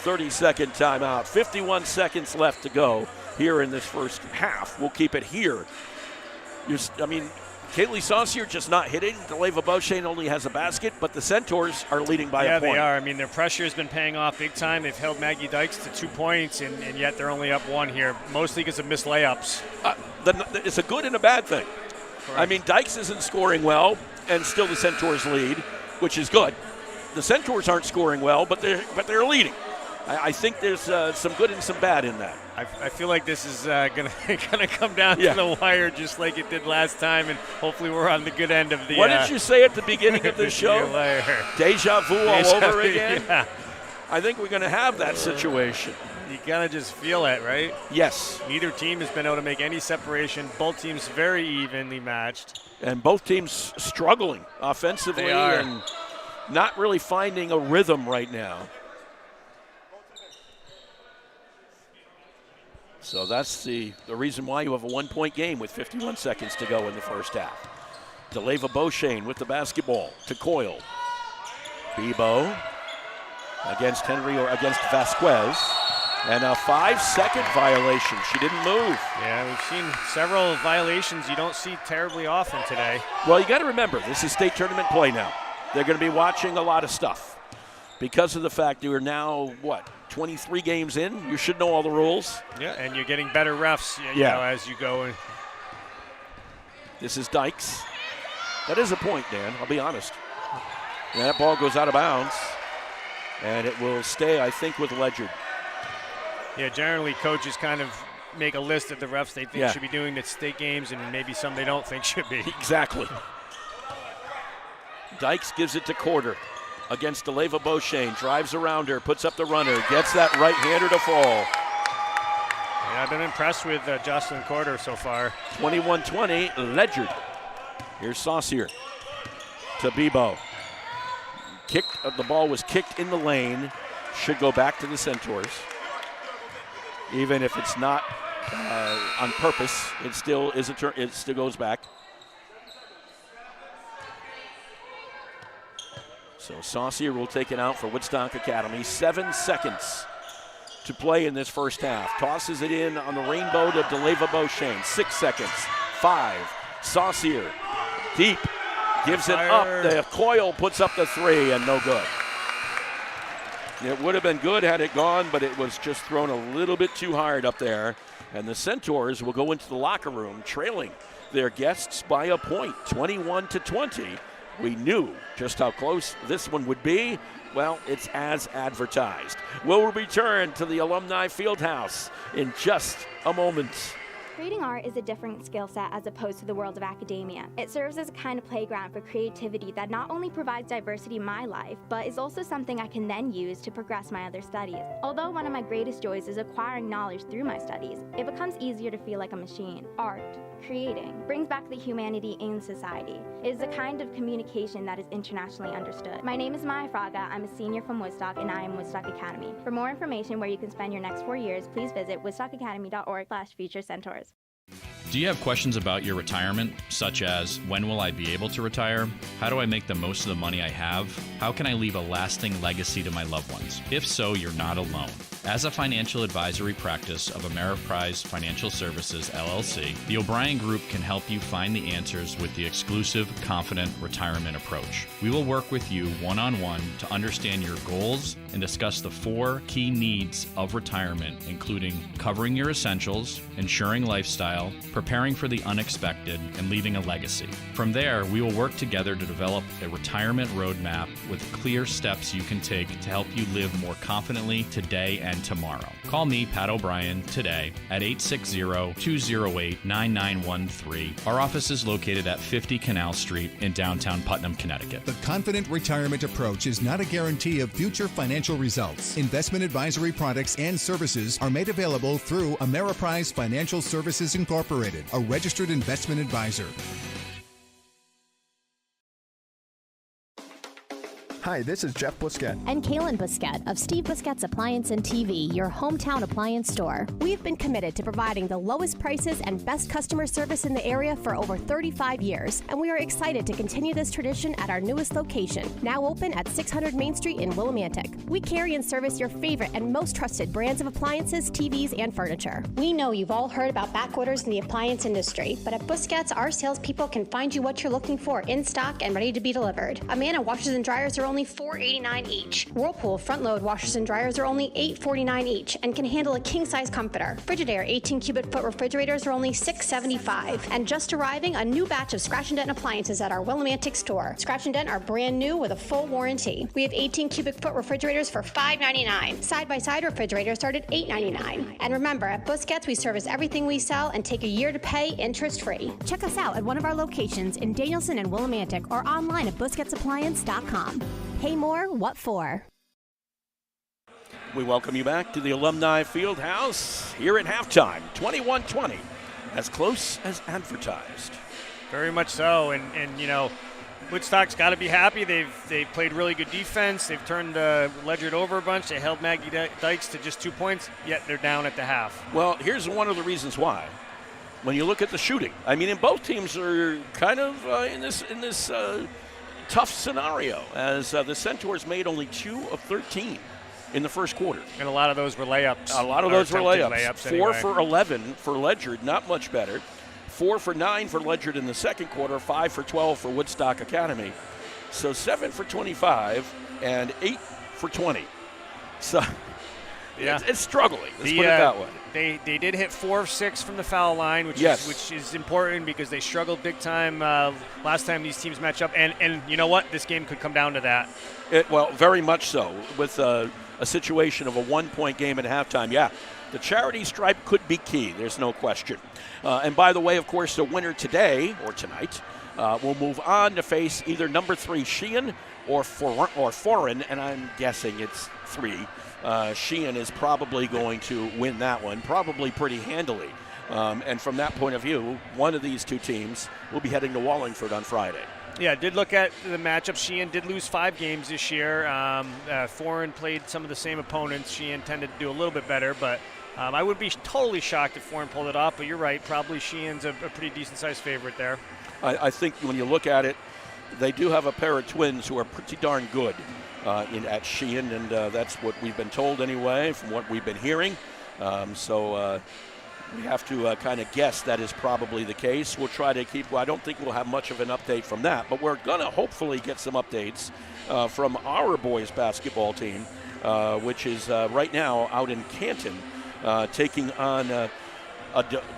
30-second timeout. 51 seconds left to go here in this first half. We'll keep it here. Kaylee Saucier just not hitting. DeLeva Beauchene only has a basket, but the Centaurs are leading by a point. Yeah, they are. Their pressure has been paying off big time. They've held Maggie Dykes to 2 points, and yet they're only up one here, mostly because of missed layups. It's a good and a bad thing. Correct. Dykes isn't scoring well, and still the Centaurs lead, which is good. The Centaurs aren't scoring well, but they're leading. I think there's some good and some bad in that. I feel like this is gonna come down to the wire just like it did last time, and hopefully we're on the good end of the. What did you say at the beginning of the show? Deja vu all over again? Yeah. I think we're going to have that situation. You gotta just feel it, right? Yes. Neither team has been able to make any separation. Both teams very evenly matched. And both teams struggling offensively and not really finding a rhythm right now. So that's the reason why you have a 1-point game with 51 seconds to go in the first half. DeLeva Beauchene with the basketball to Coyle. Bebo against Henry or against Vasquez. And a 5-second violation. She didn't move. Yeah, we've seen several violations you don't see terribly often today. Well, you got to remember, this is state tournament play now. They're going to be watching a lot of stuff. Because of the fact you are now, 23 games in? You should know all the rules. Yeah, and you're getting better refs you know, as you go. This is Dykes. That is a point, Dan, I'll be honest. And that ball goes out of bounds. And it will stay, I think, with Ledyard. Yeah, generally coaches kind of make a list of the refs they think should be doing the state games and maybe some they don't think should be. Exactly. Dykes gives it to Corder against DeLeva Beauchene. Drives around her, puts up the runner, gets that right-hander to fall. Yeah, I've been impressed with Jocelyn Corder so far. 21-20, Ledyard. Here's Saucier to Bebo. The ball was kicked in the lane. Should go back to the Centaurs. Even if it's not on purpose, it still is a turn. It still goes back. So Saucier will take it out for Woodstock Academy. 7 seconds to play in this first half. Tosses it in on the rainbow to DeLeva Beauchene. 6 seconds. 5. Saucier deep. Gives it up. The Coyle puts up the 3 and no good. It would have been good had it gone, but it was just thrown a little bit too hard up there. And the Centaurs will go into the locker room trailing their guests by a point, 21-20. We knew just how close this one would be. Well, it's as advertised. We'll return to the Alumni Fieldhouse in just a moment. Creating art is a different skill set as opposed to the world of academia. It serves as a kind of playground for creativity that not only provides diversity in my life, but is also something I can then use to progress my other studies. Although one of my greatest joys is acquiring knowledge through my studies, it becomes easier to feel like a machine. Art, creating, brings back the humanity in society. It is a kind of communication that is internationally understood. My name is Maya Fraga. I'm a senior from Woodstock, and I am Woodstock Academy. For more information where you can spend your next 4 years, please visit woodstockacademy.org/future-centaurs. Do you have questions about your retirement, such as when will I be able to retire? How do I make the most of the money I have? How can I leave a lasting legacy to my loved ones? If so, you're not alone. As a financial advisory practice of Ameriprise Financial Services, LLC, the O'Brien Group can help you find the answers with the exclusive, confident retirement approach. We will work with you one-on-one to understand your goals and discuss the 4 key needs of retirement, including covering your essentials, ensuring lifestyle, preparing for the unexpected, and leaving a legacy. From there, we will work together to develop a retirement roadmap with clear steps you can take to help you live more confidently today and tomorrow. Call me, Pat O'Brien, today at 860-208-9913. Our office is located at 50 Canal Street in downtown Putnam, Connecticut. The confident retirement approach is not a guarantee of future financial results. Investment advisory products and services are made available through Ameriprise Financial Services Incorporated, a registered investment advisor. Hi, this is Jeff Busquet. And Kaylin Busquet of Steve Busquet's Appliance and TV, your hometown appliance store. We've been committed to providing the lowest prices and best customer service in the area for over 35 years, and we are excited to continue this tradition at our newest location, now open at 600 Main Street in Willimantic. We carry and service your favorite and most trusted brands of appliances, TVs, and furniture. We know you've all heard about back orders in the appliance industry, but at Busquets, our salespeople can find you what you're looking for in stock and ready to be delivered. Amana washers and dryers are only $4.89 each. Whirlpool front-load washers and dryers are only $8.49 each and can handle a king-size comforter. Frigidaire 18 cubic foot refrigerators are only $6.75. And just arriving, a new batch of Scratch and Dent appliances at our Willimantic store. Scratch and Dent are brand new with a full warranty. We have 18 cubic foot refrigerators for $5.99. Side-by-side refrigerators start at $8.99. And remember, at Busquets, we service everything we sell and take a year to pay interest-free. Check us out at one of our locations in Danielson and Willimantic or online at busquetsappliance.com. Pay more, what for? We welcome you back to the Alumni Fieldhouse here at halftime, 21-20, as close as advertised. Very much so, and you know, Woodstock's got to be happy. They've played really good defense. They've turned Ledyard over a bunch. They held Maggie Dykes to just 2 points, yet they're down at the half. Well, here's one of the reasons why. When you look at the shooting, I mean, and both teams are kind of in this tough scenario, as the Centaurs made only 2 of 13 in the first quarter. And a lot of those were layups. A lot of those were layups. 4 anyway. for 11 for Ledyard, not much better. 4 for 9 for Ledyard in the second quarter, 5 for 12 for Woodstock Academy. So 7 for 25 and 8 for 20. So yeah, it's struggling. Let's put it that way. They did hit 4 of 6 from the foul line, which is important because they struggled big time last time these teams match up. And you know what? This game could come down to that. Well, very much so. With a situation of a 1-point game at halftime, yeah, the charity stripe could be key. There's no question. And by the way, of course, the winner today or tonight will move on to face either number 3 Sheehan or Foreign, and I'm guessing it's 3. Sheehan is probably going to win that one, probably pretty handily. And from that point of view, one of these two teams will be heading to Wallingford on Friday. Yeah, did look at the matchup. Sheehan did lose 5 games this year. Foreign played some of the same opponents. Sheehan tended to do a little bit better, but I would be totally shocked if Foreign pulled it off. But you're right, probably Sheehan's a pretty decent-sized favorite there. I think when you look at it, they do have a pair of twins who are pretty darn good at Sheehan, and that's what we've been told anyway from what we've been hearing. So we have to kind of guess that is probably the case. We'll try to keep, I don't think we'll have much of an update from that, but we're going to hopefully get some updates from our boys basketball team, which is right now out in Canton, taking on a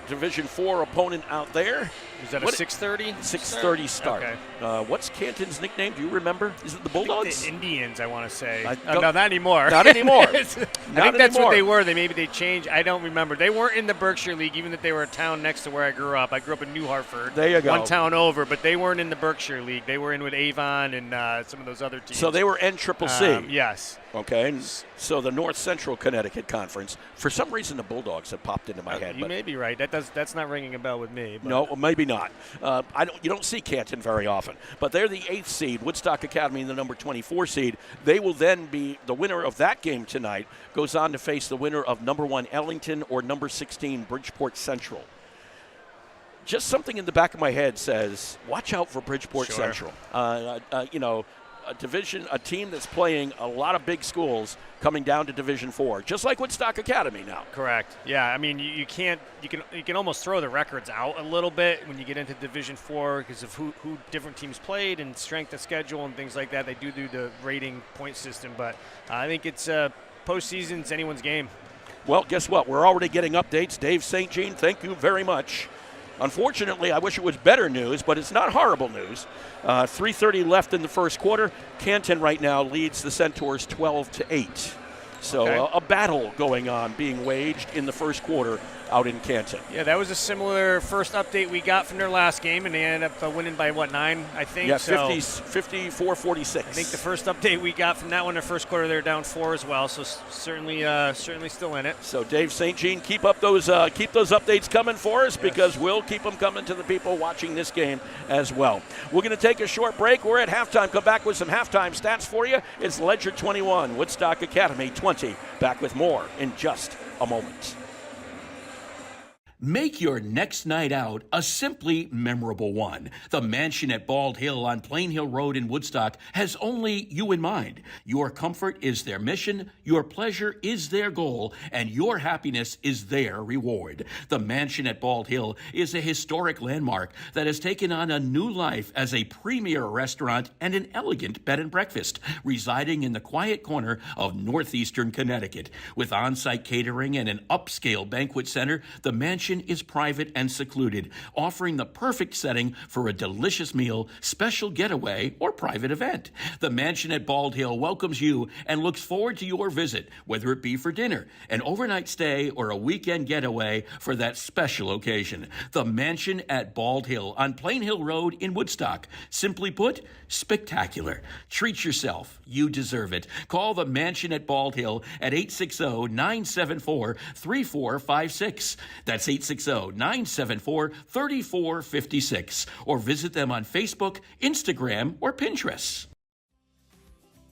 Division IV opponent out there. Is that a 6:30? 6:30 start. Okay. What's Canton's nickname? Do you remember? Is it the Bulldogs? The Indians, I want to say. No, not anymore. Not anymore. I think that's what they were. Maybe they changed. I don't remember. They weren't in the Berkshire League, even if they were a town next to where I grew up. I grew up in New Hartford. There you go. One town over, but they weren't in the Berkshire League. They were in with Avon and some of those other teams. So they were NCCC. Yes. Okay, so the North Central Connecticut Conference. For some reason, the Bulldogs have popped into my head. You may be right. That's not ringing a bell with me. But. No, maybe not. You don't see Canton very often, but they're the 8th seed. Woodstock Academy, the number 24 seed. They will then be the winner of that game tonight. Goes on to face the winner of number 1 Ellington or number 16 Bridgeport Central. Just something in the back of my head says, watch out for Bridgeport Central. A team that's playing a lot of big schools coming down to Division IV, just like Woodstock Academy now. Correct. Yeah, I mean you can almost throw the records out a little bit when you get into Division IV because of who different teams played and strength of schedule and things like that. They do the rating point system, but I think it's postseason's anyone's game. Well, guess what? We're already getting updates. Dave St. Jean, thank you very much. Unfortunately, I wish it was better news, but it's not horrible news. 3:30 left in the first quarter. Canton right now leads the Centaurs 12-8. So a battle going on, being waged in the first quarter out in Canton. Yeah, that was a similar first update we got from their last game, and they ended up winning by, 9, I think? Yeah, 54-46. I think the first update we got from that one, the first quarter, they were down 4 as well, so certainly still in it. So Dave St. Jean, keep those updates coming for us, because we'll keep them coming to the people watching this game as well. We're going to take a short break. We're at halftime. Come back with some halftime stats for you. It's Ledyard 21, Woodstock Academy 20. Back with more in just a moment. Make your next night out a simply memorable one. The mansion at Bald Hill on Plain Hill Road in Woodstock has only you in mind. Your comfort is their mission, your pleasure is their goal, and your happiness is their reward. The mansion at Bald Hill is a historic landmark that has taken on a new life as a premier restaurant and an elegant bed and breakfast, residing in the quiet corner of northeastern Connecticut. With on-site catering and an upscale banquet center, the mansion is private and secluded, offering the perfect setting for a delicious meal, special getaway, or private event. The mansion at Bald Hill welcomes you and looks forward to your visit, whether it be for dinner, an overnight stay, or a weekend getaway for that special occasion. The mansion at Bald Hill on Plain Hill Road in Woodstock. Simply put, spectacular. Treat yourself. You deserve it. Call the mansion at Bald Hill at 860-974-3456. That's 860-974-3456. Or visit them on Facebook, Instagram, or Pinterest.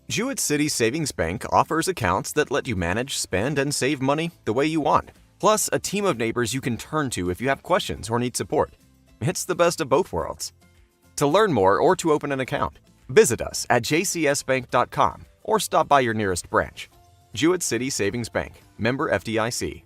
Jewett City Savings Bank offers accounts that let you manage, spend, and save money the way you want. Plus, a team of neighbors you can turn to if you have questions or need support. It's the best of both worlds. To learn more or to open an account, visit us at jcsbank.com or stop by your nearest branch. Jewett City Savings Bank, member FDIC.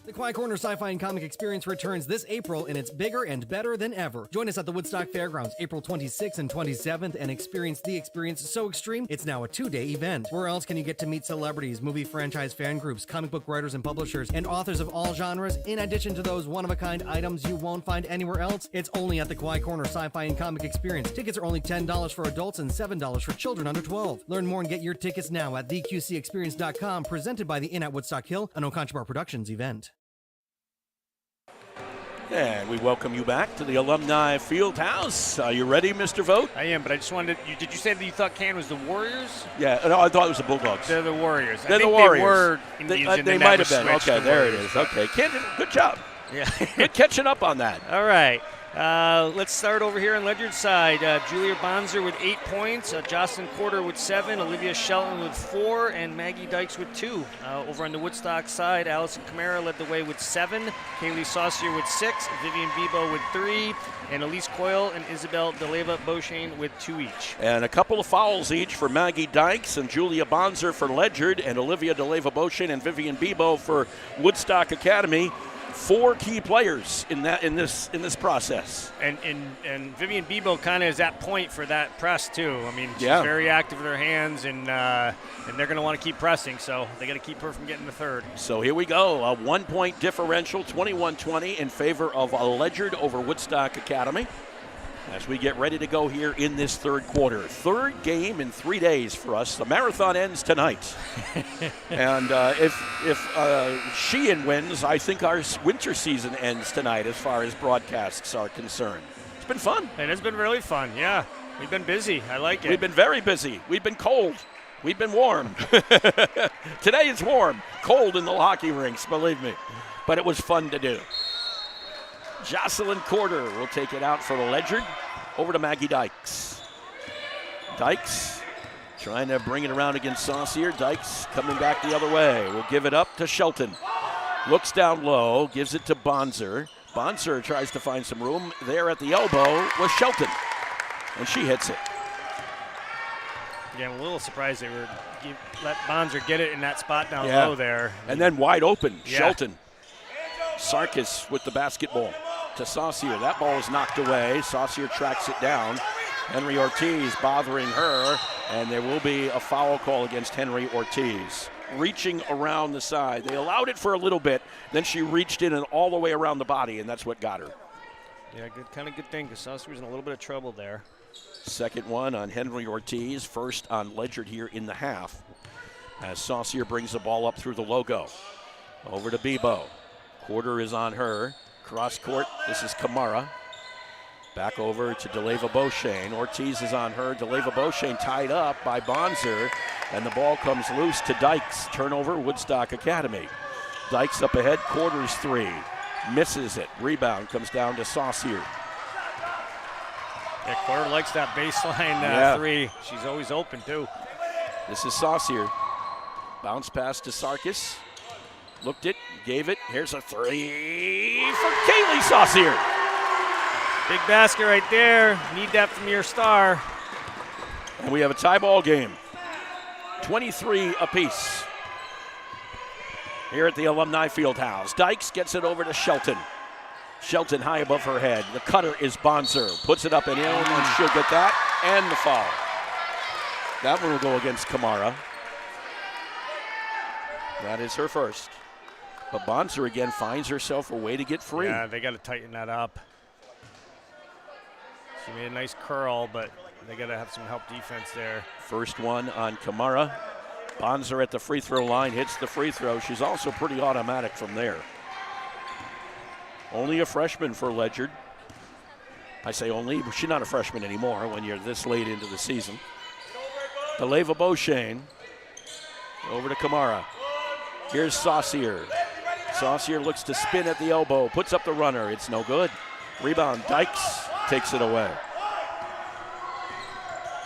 The Quiet Corner Sci-Fi and Comic Experience returns this April, and it's bigger and better than ever. Join us at the Woodstock Fairgrounds April 26th and 27th and experience the experience so extreme, it's now a 2-day event. Where else can you get to meet celebrities, movie franchise fan groups, comic book writers and publishers, and authors of all genres, in addition to those one-of-a-kind items you won't find anywhere else? It's only at the Quiet Corner Sci-Fi and Comic Experience. Tickets are only $10 for adults and $7 for children under 12. Learn more and get your tickets now at theqcexperience.com, presented by the Inn at Woodstock Hill, an Oconchabar Productions event. And we welcome you back to the Alumni Fieldhouse. Are you ready, Mr. Vogt? I am, but I just wanted to, did you say that you thought Canton was the Warriors? Yeah, no, I thought it was the Bulldogs. They're the Warriors. They're the Warriors. They were Indians, they might have been. Okay, there it is. Okay, Canton, good job. Yeah. Good catching up on that. All right. Let's start over here on Ledyard's side. Julia Bonzer with 8 points, Jocelyn Porter with 7, Olivia Shelton with 4, and Maggie Dykes with 2. Over on the Woodstock side, Allison Camara led the way with 7, Kaylee Saucier with 6, Vivian Bebo with 3, and Elise Coyle and Isabel DeLeva Beauchesne with 2 each. And a couple of fouls each for Maggie Dykes and Julia Bonzer for Ledyard, and Olivia DeLeva Beauchesne and Vivian Bebo for Woodstock Academy. 4 key players in this process. And Vivian Bebo kind of is at point for that press too. I mean, she's very active with her hands, and they're going to want to keep pressing, so they got to keep her from getting the third. So here we go, a 1-point differential, 21-20 in favor of Ledyard over Woodstock Academy, as we get ready to go here in this third quarter. Third game in 3 days for us. The marathon ends tonight. And if Sheehan wins, I think our winter season ends tonight as far as broadcasts are concerned. It's been fun. It has been really fun, yeah. We've been busy. I like it. We've been very busy. We've been cold. We've been warm. Today it's warm. Cold in the hockey rinks, believe me. But it was fun to do. Jocelyn Corder will take it out for Ledyard. Over to Maggie Dykes. Dykes trying to bring it around against Saucier. Dykes coming back the other way. Will give it up to Shelton. Looks down low, gives it to Bonzer. Bonzer tries to find some room there at the elbow with Shelton. And she hits it. Yeah, I'm a little surprised they were let Bonzer get it in that spot down low there. And then wide open, Shelton. Sarkis with the basketball to Saucier. That ball is knocked away. Saucier tracks it down. Henry Ortiz bothering her, and there will be a foul call against Henry Ortiz. Reaching around the side. They allowed it for a little bit, then she reached in and all the way around the body, and that's what got her. Yeah, good thing, because Saucier was in a little bit of trouble there. Second one on Henry Ortiz, first on Ledyard here in the half, as Saucier brings the ball up through the logo. Over to Bebo. Quarter is on her. Cross court, this is Kamara. Back over to DeLeva Beauchene. Ortiz is on her. DeLeva Beauchene tied up by Bonser. And the ball comes loose to Dykes. Turnover, Woodstock Academy. Dykes up ahead, Quarters 3. Misses it. Rebound comes down to Saucier. Yeah, Quarter likes that baseline 3. She's always open, too. This is Saucier. Bounce pass to Sarkis. Looked it, gave it. Here's a 3 for Kaylee Saucier. Big basket right there. Need that from your star. And we have a tie ball game. 23 apiece here at the Alumni Fieldhouse. Dykes gets it over to Shelton. Shelton high above her head. The cutter is Bonser. Puts it up and in, and she'll get that and the foul. That one will go against Kamara. That is her first. But Bonser again finds herself a way to get free. Yeah, they got to tighten that up. She made a nice curl, but they got to have some help defense there. First one on Kamara. Bonser at the free throw line, hits the free throw. She's also pretty automatic from there. Only a freshman for Ledyard. I say only, but she's not a freshman anymore when you're this late into the season. DeLeva Beauchene over to Kamara. Here's Saucier. Saucier looks to spin at the elbow, puts up the runner. It's no good. Rebound, Dykes takes it away.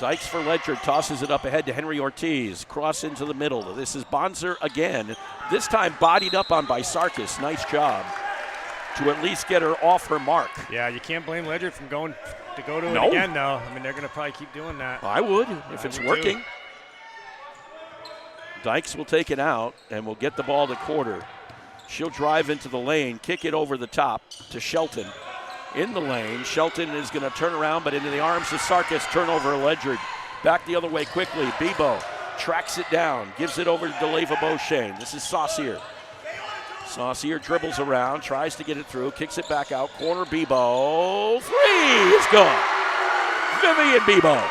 Dykes for Ledyard, tosses it up ahead to Henry Ortiz. Cross into the middle. This is Bonser again. This time bodied up on by Sarkis. Nice job to at least get her off her mark. Yeah, you can't blame Ledyard from going to go to it again, though. I mean, they're going to probably keep doing that. I would if it's working. Too. Dykes will take it out and will get the ball to Quarter. She'll drive into the lane, kick it over the top to Shelton. In the lane, Shelton is going to turn around, but into the arms of Sarkis, turnover Ledyard. Back the other way quickly, Bebo tracks it down, gives it over to DeLeva Beauchene. This is Saucier. Saucier dribbles around, tries to get it through, kicks it back out, corner Bebo, 3 is gone. Vivian Bebo.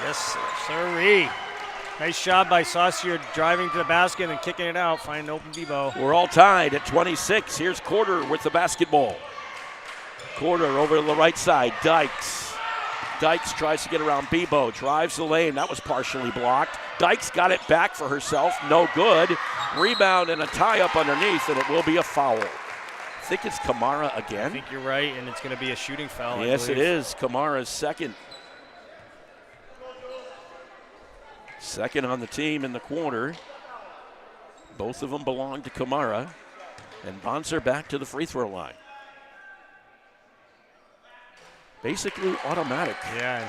Yes, sirree. Nice job by Saucier driving to the basket and kicking it out, finding open Bebo. We're all tied at 26. Here's Quarter with the basketball. Quarter over to the right side, Dykes. Dykes tries to get around Bebo, drives the lane. That was partially blocked. Dykes got it back for herself, no good. Rebound and a tie-up underneath, and it will be a foul. I think it's Kamara again. I think you're right, and it's going to be a shooting foul. Yes, it is. Kamara's second. Second on the team in the quarter. Both of them belong to Kamara. And Bonser back to the free throw line. Basically automatic. Yeah,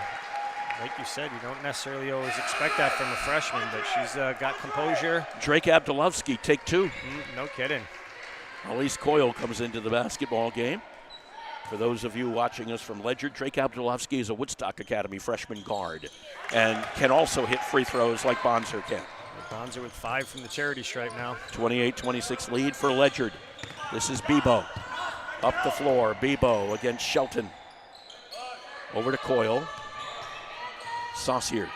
like you said, you don't necessarily always expect that from a freshman, but she's got composure. Drake Abdulovsky, take 2. No kidding. Elise Coyle comes into the basketball game. For those of you watching us from Ledyard, Drake Abdulovsky is a Woodstock Academy freshman guard and can also hit free throws like Bonser can. Bonser with 5 from the charity stripe now. 28-26 lead for Ledyard. This is Bebo. Up the floor, Bebo against Shelton. Over to Coyle. Saucier.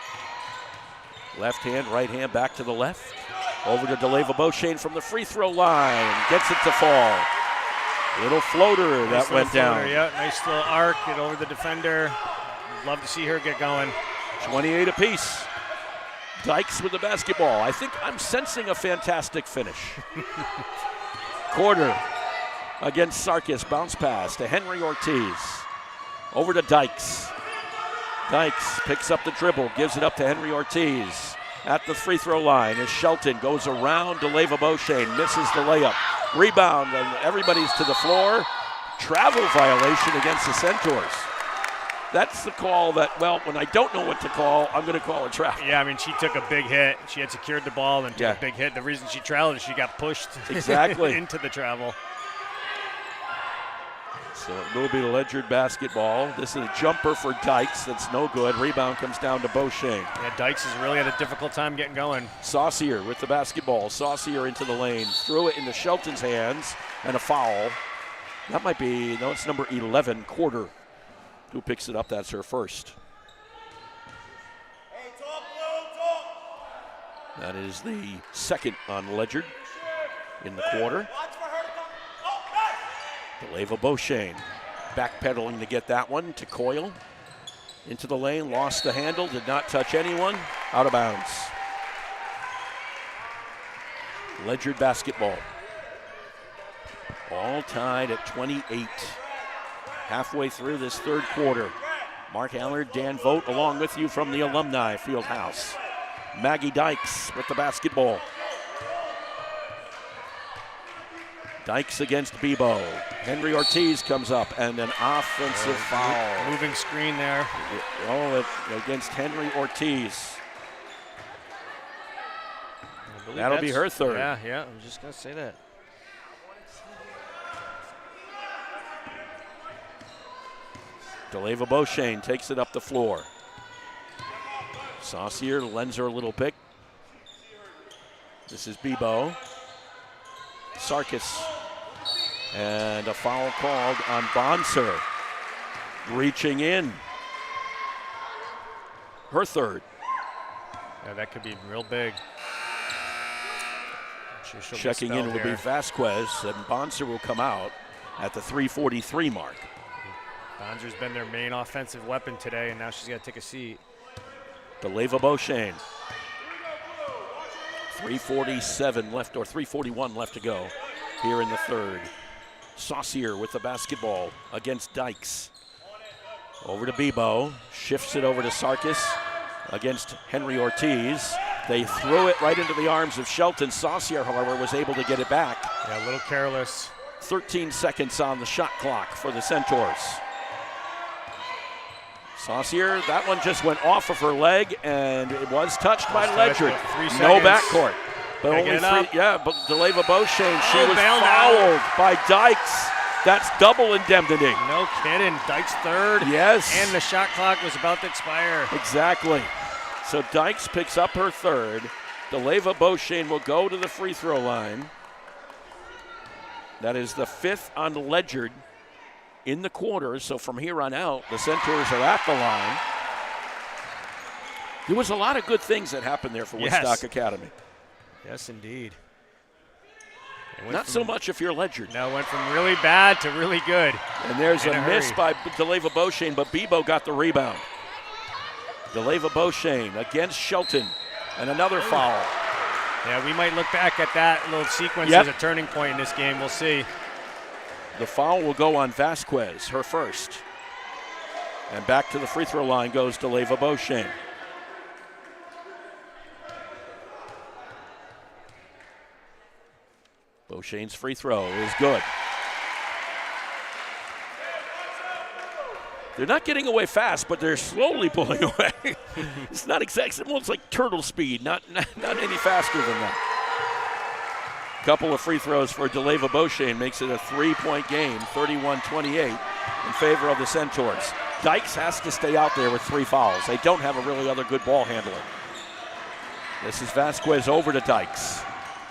Left hand, right hand, back to the left. Over to DeLeva Beauchene from the free throw line. Gets it to fall. Little floater nice that went down. Yeah, nice little arc. Get over the defender. Love to see her get going. 28 apiece. Dykes with the basketball. I think I'm sensing a fantastic finish. Quarter against Sarkis. Bounce pass to Henry Ortiz. Over to Dykes. Dykes picks up the dribble, gives it up to Henry Ortiz. At the free throw line as Shelton goes around DeLeva Beauchene, misses the layup. Rebound, and everybody's to the floor. Travel violation against the Centaurs. That's the call that, well, when I don't know what to call, I'm going to call a travel. Yeah, I mean, she took a big hit. She had secured the ball and took a big hit. The reason she traveled is she got pushed exactly into the travel. So it will be Ledyard basketball. This is a jumper for Dykes. That's no good. Rebound comes down to Beauchene. Yeah, Dykes has really had a difficult time getting going. Saucier with the basketball. Saucier into the lane. Threw it into Shelton's hands and a foul. That might be, no, it's number 11, Quarter, who picks it up. That's her first. That is the second on Ledyard. in the quarter. DeLeva Beauchene backpedaling to get that one to Coyle. Into the lane, lost the handle, did not touch anyone, out of bounds. Ledyard basketball. All tied at 28. Halfway through this third quarter. Mark Allard, Dan Vogt along with you from the Alumni Fieldhouse. Maggie Dykes with the basketball. Dykes against Bebo. Henry Ortiz comes up and an offensive foul. Moving screen there. Against Henry Ortiz. That'll be her third. Yeah, I was just going to say that. DeLeva Beauchene takes it up the floor. Saucier lends her a little pick. This is Bebo. Sarkis. And a foul called on Bonser. Reaching in. Her third. Yeah, that could be real big. Checking in will be Vasquez, and Bonser will come out at the 3:43 mark. Bonser's been their main offensive weapon today, and now she's got to take a seat. DeLeva Beauchene. 3:47 left, or 3:41 left to go here in the third. Saucier with the basketball against Dykes. Over to Bebo, shifts it over to Sarkis against Henry Ortiz. They threw it right into the arms of Shelton. Saucier, however, was able to get it back. Yeah, a little careless. 13 seconds on the shot clock for the Centaurs. Saucier, that one just went off of her leg, and it was touched by Ledyard. No backcourt. But only three. Yeah, but DeLeva Beauchene, she was fouled by Dykes. That's double indemnity. No kidding. Dykes third. Yes. And the shot clock was about to expire. Exactly. So Dykes picks up her third. DeLeva Beauchene will go to the free throw line. That is the fifth on Ledyard in the quarter. So from here on out, the Centaurs are at the line. There was a lot of good things that happened there for Woodstock Academy. Yes, indeed. Not so much if you're Ledyard. No, it went from really bad to really good. And there's a miss by DeLeva Beauchene, but Bebo got the rebound. DeLeva Beauchene against Shelton, and another foul. Yeah, we might look back at that little sequence as a turning point in this game. We'll see. The foul will go on Vasquez, her first. And back to the free throw line goes DeLeva Beauchene. Beauchene's free throw is good. They're not getting away fast, but they're slowly pulling away. It's not exactly, well, it's like turtle speed, not any faster than that. Couple of free throws for DeLeva Beauchene makes it a 3-point game, 31-28 in favor of the Centaurs. Dykes has to stay out there with 3 fouls. They don't have a really other good ball handler. This is Vasquez over to Dykes.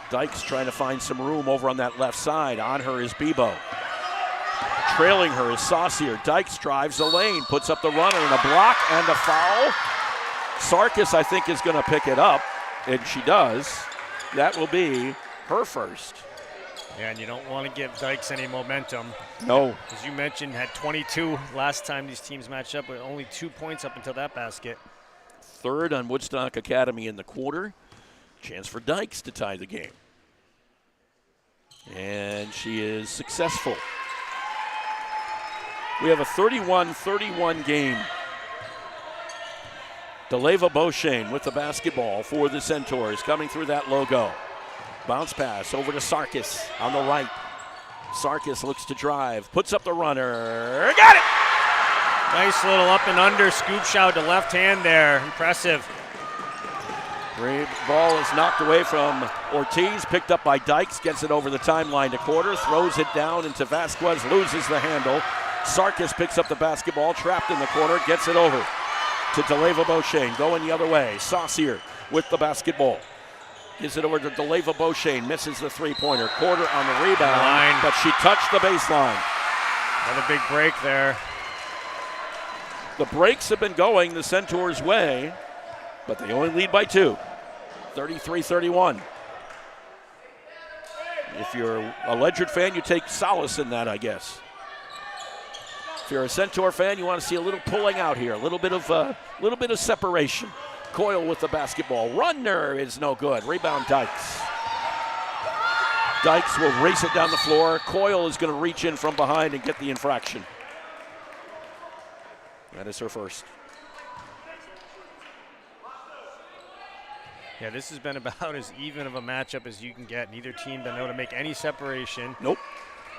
Dykes trying to find some room over on that left side. On her is Bebo. Trailing her is Saucier. Dykes drives the lane, puts up the runner, and a block and a foul. Sarkis, I think, is going to pick it up, and she does. That will be her first. Yeah, and you don't want to give Dykes any momentum. No. As you mentioned, had 22 last time these teams matched up, with only 2 points up until that basket. Third on Woodstock Academy in the quarter. Chance for Dykes to tie the game. And she is successful. We have a 31-31 game. DeLeva Beauchene with the basketball for the Centaurs coming through that logo. Bounce pass over to Sarkis on the right. Sarkis looks to drive, puts up the runner. Got it! Nice little up and under scoop shot to left hand there. Impressive. Ball is knocked away from Ortiz, picked up by Dykes, gets it over the timeline to quarter, throws it down into Vasquez, loses the handle. Sarkis picks up the basketball, trapped in the corner, gets it over to DeLeva Beauchene, going the other way. Saucier with the basketball. Gives it over to DeLeva Beauchene, misses the three-pointer. Quarter on the rebound, but she touched the baseline. Another big break there. The breaks have been going the Centaurs' way, but they only lead by 2. 33-31. If you're a Ledyard fan, you take solace in that, I guess. If you're a Centaur fan, you want to see a little pulling out here, a little bit of separation. Coyle with the basketball. Runner is no good. Rebound Dykes. Dykes will race it down the floor. Coyle is going to reach in from behind and get the infraction. That is her first. Yeah, this has been about as even of a matchup as you can get. Neither team been able to make any separation. Nope.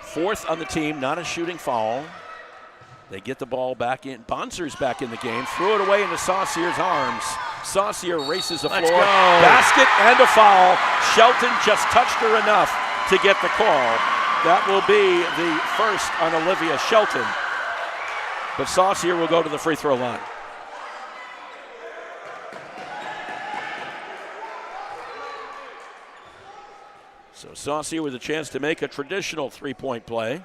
Fourth on the team, not a shooting foul. They get the ball back in. Bonser's back in the game. Threw it away into Saucier's arms. Saucier races the floor. Let's go. Basket and a foul. Shelton just touched her enough to get the call. That will be the first on Olivia Shelton. But Saucier will go to the free throw line. So Saucier with a chance to make a traditional three-point play.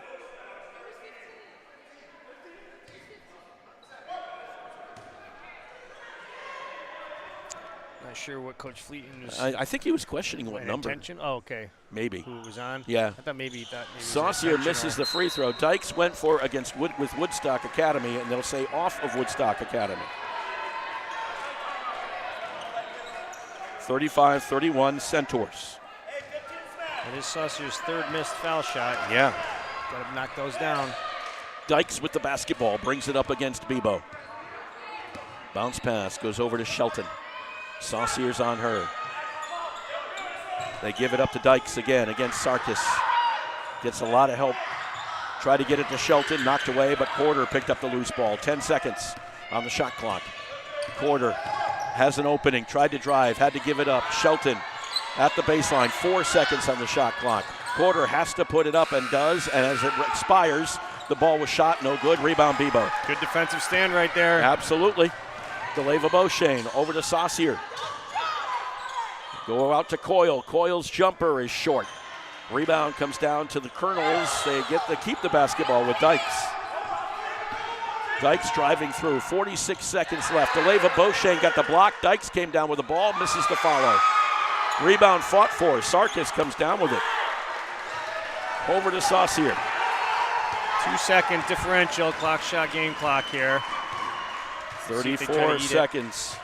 Not sure what Coach Fleeton was. I think he was questioning what number. Attention? Oh, okay. Maybe. Who was on? Yeah. I thought maybe that. Saucier misses the free throw. Dykes went for against with Woodstock Academy, and they'll say off of Woodstock Academy. 35-31 Centaurs. It is Saucier's third missed foul shot. Yeah. Got to knock those down. Dykes with the basketball, brings it up against Bebo. Bounce pass goes over to Shelton. Saucier's on her. They give it up to Dykes again against Sarkis. Gets a lot of help. Tried to get it to Shelton, knocked away, but Porter picked up the loose ball. 10 seconds on the shot clock. Porter has an opening, tried to drive, had to give it up. Shelton at the baseline, 4 seconds on the shot clock. Porter has to put it up and does, and as it expires, the ball was shot, no good. Rebound Bebo. Good defensive stand right there. Absolutely. DeLeva Beauchene over to Saucier. Go out to Coyle. Coyle's jumper is short. Rebound comes down to the Colonels. They keep the basketball with Dykes. Dykes driving through. 46 seconds left. DeLeva Beauchene got the block. Dykes came down with the ball, misses the follow. Rebound fought for. Sarkis comes down with it. Over to Saucier. 2 second differential, clock shot, game clock here. 34 seconds.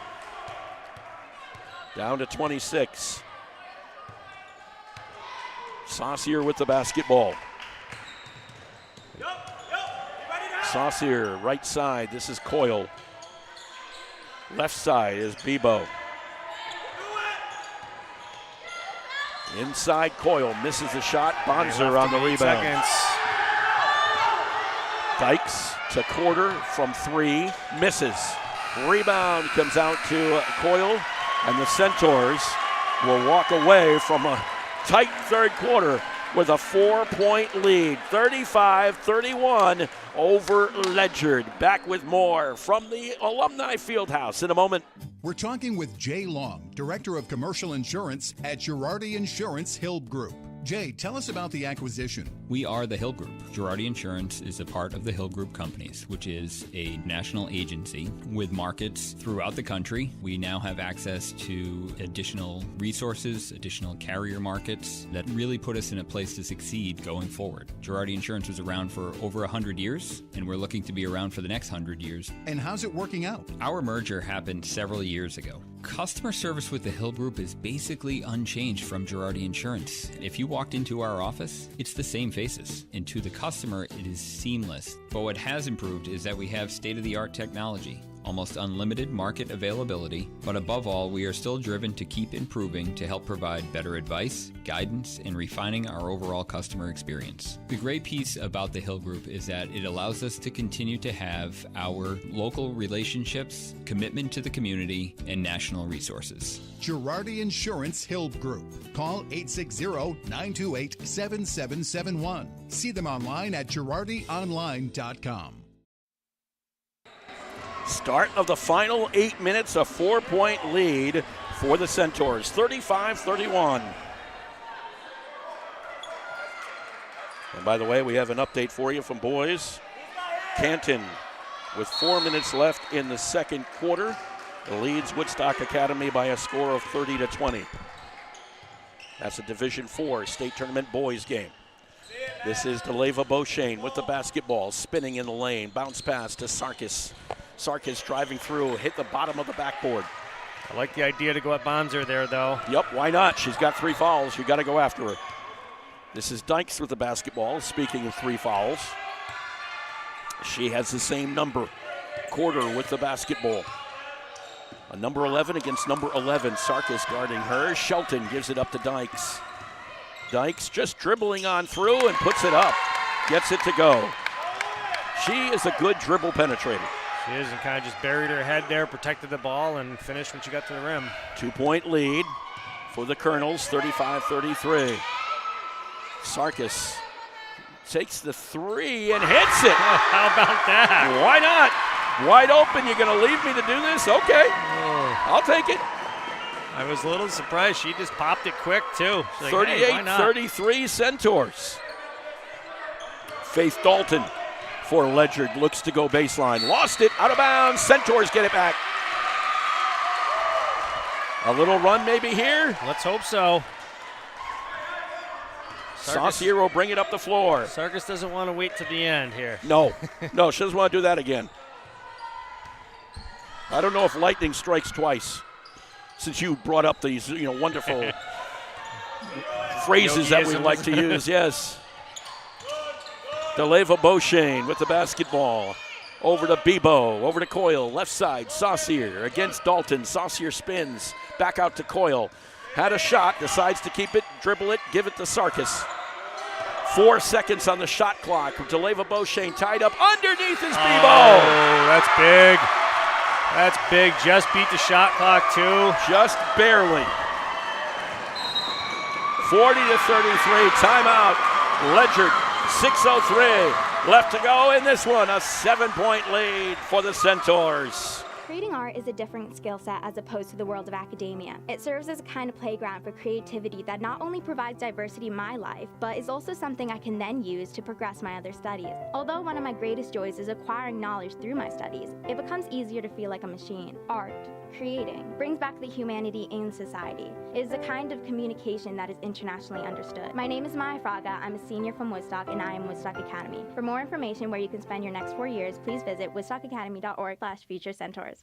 Down to 26. Saucier with the basketball. Saucier, right side. This is Coyle. Left side is Bebo. Inside Coyle, misses the shot. Bonser on the rebound. Seconds. Dykes to Quarter from three, misses. Rebound comes out to Coyle, and the Centaurs will walk away from a tight third quarter with a 4-point lead, 35-31 over Ledyard. Back with more from the Alumni Fieldhouse in a moment. We're talking with Jay Long, Director of Commercial Insurance at Girardi Insurance Hill Group. Jay, tell us about the acquisition. We are the Hill Group. Girardi Insurance is a part of the Hill Group Companies, which is a national agency with markets throughout the country. We now have access to additional resources, additional carrier markets that really put us in a place to succeed going forward. Girardi Insurance was around for over 100 years, and we're looking to be around for the next 100 years. And how's it working out? Our merger happened several years ago. Customer service with the Hill Group is basically unchanged from Girardi Insurance. If you walked into our office, it's the same faces, and to the customer, it is seamless. But what has improved is that we have state-of-the-art technology, almost unlimited market availability, but above all, we are still driven to keep improving to help provide better advice, guidance, and refining our overall customer experience. The great piece about the Hill Group is that it allows us to continue to have our local relationships, commitment to the community, and national resources. Girardi Insurance Hill Group. Call 860-928-7771. See them online at girardionline.com. Start of the final 8 minutes, a 4-point lead for the Centaurs, 35-31. And by the way, we have an update for you from boys. Canton, with 4 minutes left in the second quarter, leads Woodstock Academy by a score of 30-20. That's a Division IV state tournament boys game. This is Deleva Beauchene with the basketball, spinning in the lane. Bounce pass to Sarkis. Sarkis driving through, hit the bottom of the backboard. I like the idea to go at Bonser there, though. Yep, why not? She's got 3 fouls. You got to go after her. This is Dykes with the basketball. Speaking of 3 fouls, she has the same number. Quarter with the basketball. A number 11 against number 11. Sarkis guarding her. Shelton gives it up to Dykes. Dykes just dribbling on through and puts it up. Gets it to go. She is a good dribble penetrator. She is, and kind of just buried her head there, protected the ball, and finished when she got to the rim. 2-point lead for the Colonels, 35-33. Sarkis takes the 3 and hits it. How about that? Why not? Wide open, you're going to leave me to do this? Okay, I'll take it. I was a little surprised. She just popped it quick, too. 38-33 Centaurs. Faith Dalton for Ledyard, looks to go baseline. Lost it, out of bounds. Centaurs get it back. A little run maybe here. Let's hope so. Saucier will bring it up the floor. Sarkis doesn't want to wait to the end here. No, no, she doesn't want to do that again. I don't know if lightning strikes twice, since you brought up these wonderful phrases that we like to use. Yes. Deleva Beauchene with the basketball. Over to Bebo, over to Coyle, left side, Saucier against Dalton. Saucier spins, back out to Coyle. Had a shot, decides to keep it, dribble it, give it to Sarkis. 4 seconds on the shot clock. Deleva Beauchene tied up underneath is Bebo. Oh, that's big. That's big. Just beat the shot clock, too. Just barely. 40-33, timeout. Ledyard, 6:03 left to go in this one. A 7-point lead for the Centaurs. Creating art is a different skill set as opposed to the world of academia. It serves as a kind of playground for creativity that not only provides diversity in my life, but is also something I can then use to progress my other studies. Although one of my greatest joys is acquiring knowledge through my studies, it becomes easier to feel like a machine. Art, creating, brings back the humanity in society. It is a kind of communication that is internationally understood. My name is Maya Fraga. I'm a senior from Woodstock, and I am Woodstock Academy. For more information where you can spend your next 4 years, please visit woodstockacademy.org/future-centaurs.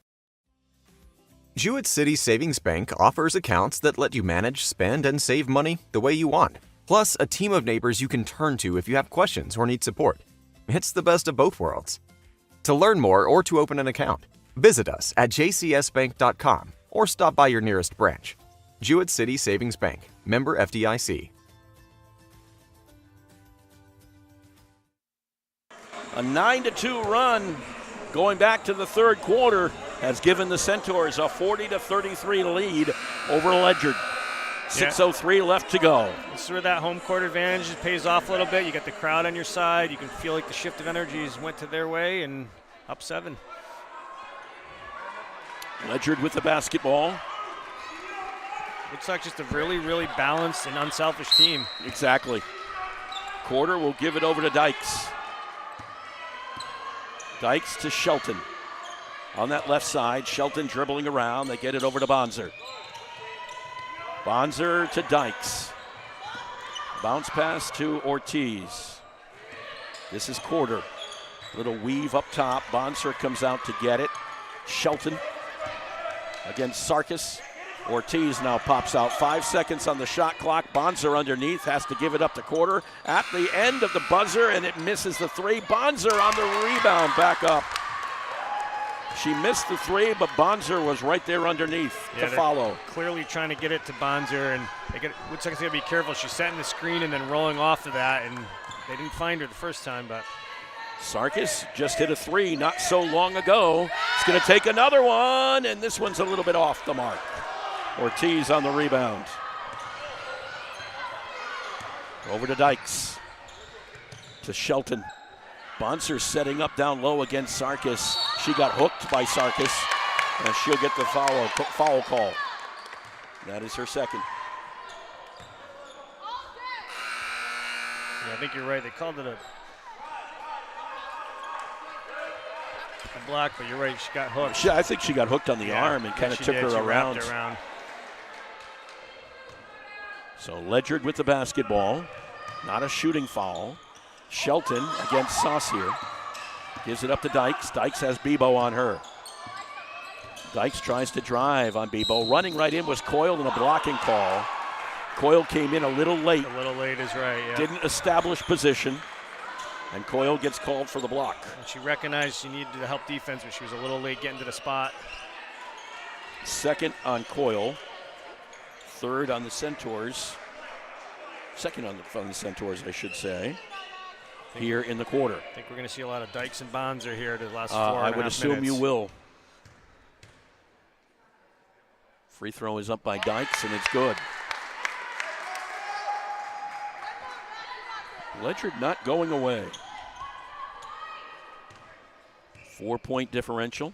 Jewett City Savings Bank offers accounts that let you manage, spend, and save money the way you want. Plus, a team of neighbors you can turn to if you have questions or need support. It's the best of both worlds. To learn more or to open an account, visit us at jcsbank.com or stop by your nearest branch. Jewett City Savings Bank, member FDIC. A 9-2 run going back to the third quarter has given the Centaurs a 40-33 lead over Ledyard. 6:03 left to go. This is where that home court advantage pays off a little bit. You got the crowd on your side. You can feel like the shift of energies went to their way, and up 7. Ledyard with the basketball. Looks like just a really, really balanced and unselfish team. Exactly. Quarter will give it over to Dykes. Dykes to Shelton. On that left side, Shelton dribbling around. They get it over to Bonser. Bonser to Dykes. Bounce pass to Ortiz. This is Quarter. Little weave up top. Bonser comes out to get it. Shelton against Sarkis. Ortiz now pops out. 5 seconds on the shot clock. Bonser underneath has to give it up to Quarter at the end of the buzzer, and it misses the 3. Bonser on the rebound, back up. She missed the 3, but Bonser was right there underneath to follow. Clearly trying to get it to Bonser, and Woodstock's got to be careful. She's setting the screen and then rolling off of that, and they didn't find her the first time, but. Sarkis just hit a 3 not so long ago. It's going to take another one, and this one's a little bit off the mark. Ortiz on the rebound. Over to Dykes. To Shelton. Bonser setting up down low against Sarkis. She got hooked by Sarkis, and she'll get the foul call. That is her second. Yeah, I think you're right. They called it a block, but you're right. She got hooked. I think she got hooked on the arm and kind of took her around. So Ledyard with the basketball. Not a shooting foul. Shelton against Saucier. Gives it up to Dykes. Dykes has Bebo on her. Dykes tries to drive on Bebo. Running right in was Coyle in a blocking call. Coyle came in a little late. A little late is right, yeah. Didn't establish position. And Coyle gets called for the block. And she recognized she needed to help defense, but she was a little late getting to the spot. Second on Coyle. Third on the Centaurs. Second on the Centaurs, I should say, here in the quarter. I think we're going to see a lot of Dykes and Bonser here the last 4.5 I would assume minutes. you will. Free throw is up by Dykes, and it's good. Ledyard not going away. 4-point differential.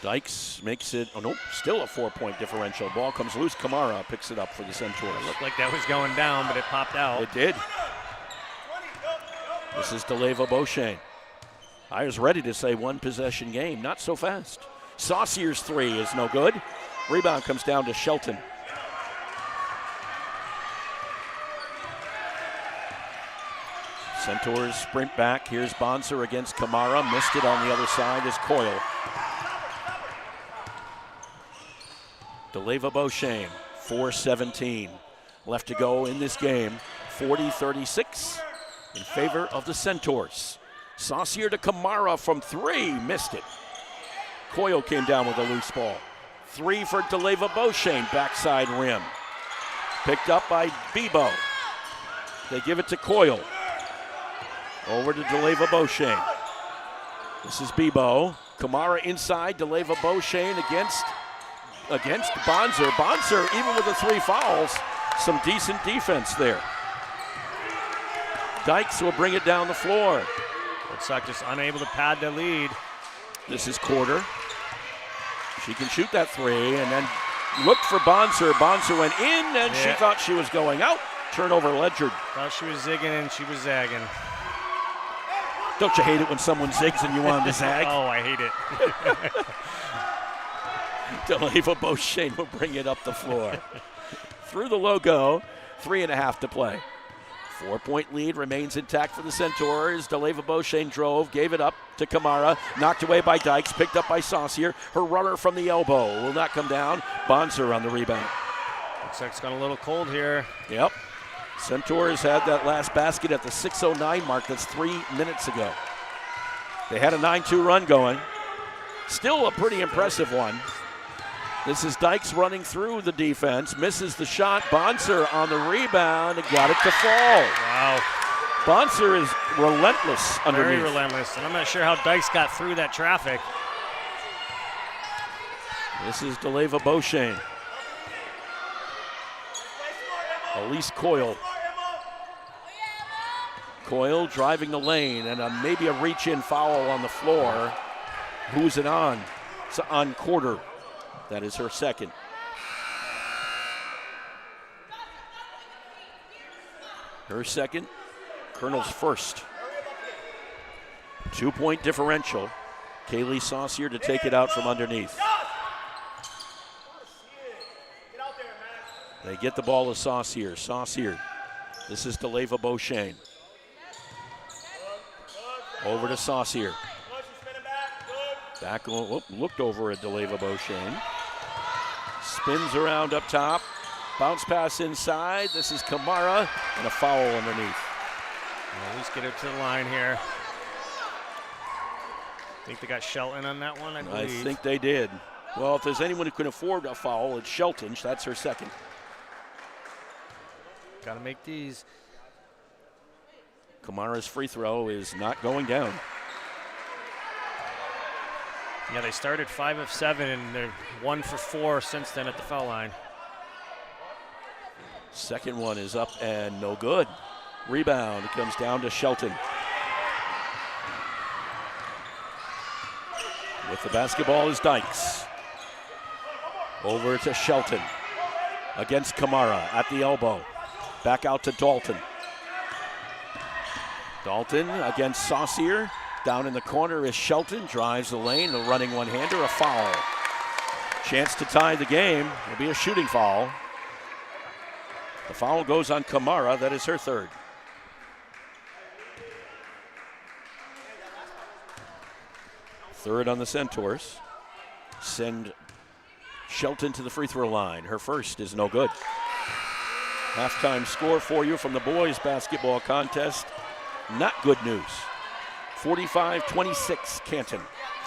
Dykes makes it, oh nope, still a 4-point differential. Ball comes loose. Kamara picks it up for the Centaurs. It looked like that was going down, but it popped out. It did. This is DeLeva Beauchene. I was ready to say one possession game. Not so fast. Saucier's three is no good. Rebound comes down to Shelton. Centaurs sprint back. Here's Bonser against Kamara. Missed it on the other side is Coyle. DeLeva Beauchene, 4:17 left to go in this game. 40-36 in favor of the Centaurs. Saucier to Kamara from three, missed it. Coyle came down with a loose ball. Three for DeLeva Beauchene, backside rim. Picked up by Bebo. They give it to Coyle. Over to DeLeva Beauchene. This is Bebo. Kamara inside, DeLeva Beauchene against Bonser. Bonser, even with the 3 fouls, some decent defense there. Dykes will bring it down the floor. Woodstock just unable to pad the lead. This is Quarter. She can shoot that 3 and then looked for Bonser. Bonser went in and she thought she was going out. Turnover Ledyard. Thought she was zigging and she was zagging. Don't you hate it when someone zigs and you want them to zag? Oh, I hate it. DeLeva Beauchene will bring it up the floor. Through the logo, 3.5 to play. 4-point lead remains intact for the Centaurs. DeLeva Beauchene drove, gave it up to Kamara, knocked away by Dykes, picked up by Saucier. Her runner from the elbow will not come down. Bonser on the rebound. Looks like it's got a little cold here. Yep. Centaurs had that last basket at the 6:09 mark. That's 3 minutes ago. They had a 9-2 run going. Still a pretty impressive one. This is Dykes running through the defense, misses the shot. Bonser on the rebound and got it to fall. Wow. Bonser is relentless underneath. Very relentless, and I'm not sure how Dykes got through that traffic. This is DeLeva Beauchene. Elise Coyle. Coyle driving the lane and maybe a reach-in foul on the floor. Who's it on? It's on Quarter. That is her second. Her second, Colonel's first. 2-point differential. Kaylee Saucier to take it out from underneath. They get the ball to Saucier. Saucier. This is DeLeva Beauchene. Over to Saucier. Back, looked over at DeLeva Beauchene. Spins around up top. Bounce pass inside. This is Kamara and a foul underneath. At least get it to the line here. I think they got Shelton on that one, I believe. I think they did. Well, if there's anyone who can afford a foul, it's Shelton. That's her second. Got to make these. Kamara's free throw is not going down. Yeah, they started 5 of 7, and they're 1 for 4 since then at the foul line. Second one is up and no good. Rebound, it comes down to Shelton. With the basketball is Dykes. Over to Shelton. Against Kamara at the elbow. Back out to Dalton. Dalton against Saucier. Down in the corner is Shelton. Drives the lane, a running one-hander, a foul. Chance to tie the game. It'll be a shooting foul. The foul goes on Kamara. That is her third. Third on the Centaurs. Send Shelton to the free throw line. Her first is no good. Halftime score for you from the boys basketball contest. Not good news. 45-26 Canton.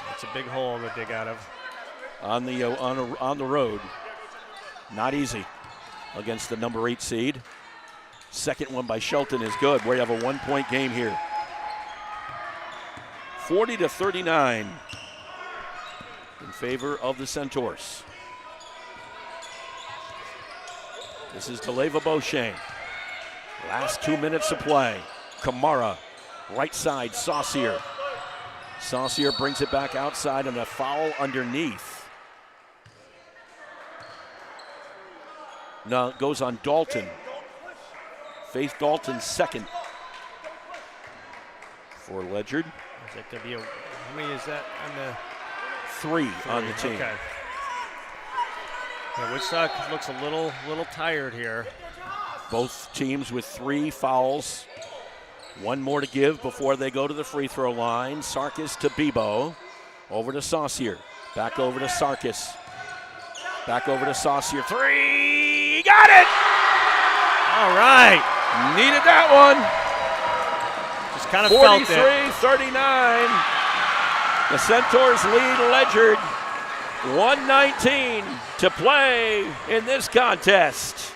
That's a big hole to dig out of. On the road. Not easy against the number 8 seed. Second one by Shelton is good. We have a 1-point game here. 40-39 in favor of the Centaurs. This is Deleva Beauchene. Last 2 minutes of play. Kamara, right side, Saucier. Saucier brings it back outside and a foul underneath. No, it goes on Dalton. Faith Dalton's second for Ledyard. Is that going to be how many is that on the? Three on the team. Okay. Yeah, Woodstock looks a little tired here. Both teams with 3 fouls. One more to give before they go to the free throw line. Sarkis to Bebo. Over to Saucier. Back over to Sarkis. Back over to Saucier. 3! Got it! All right. Needed that one. Just kind of felt it. 43-39. The Centaurs lead Ledyard. 1:19 to play in this contest.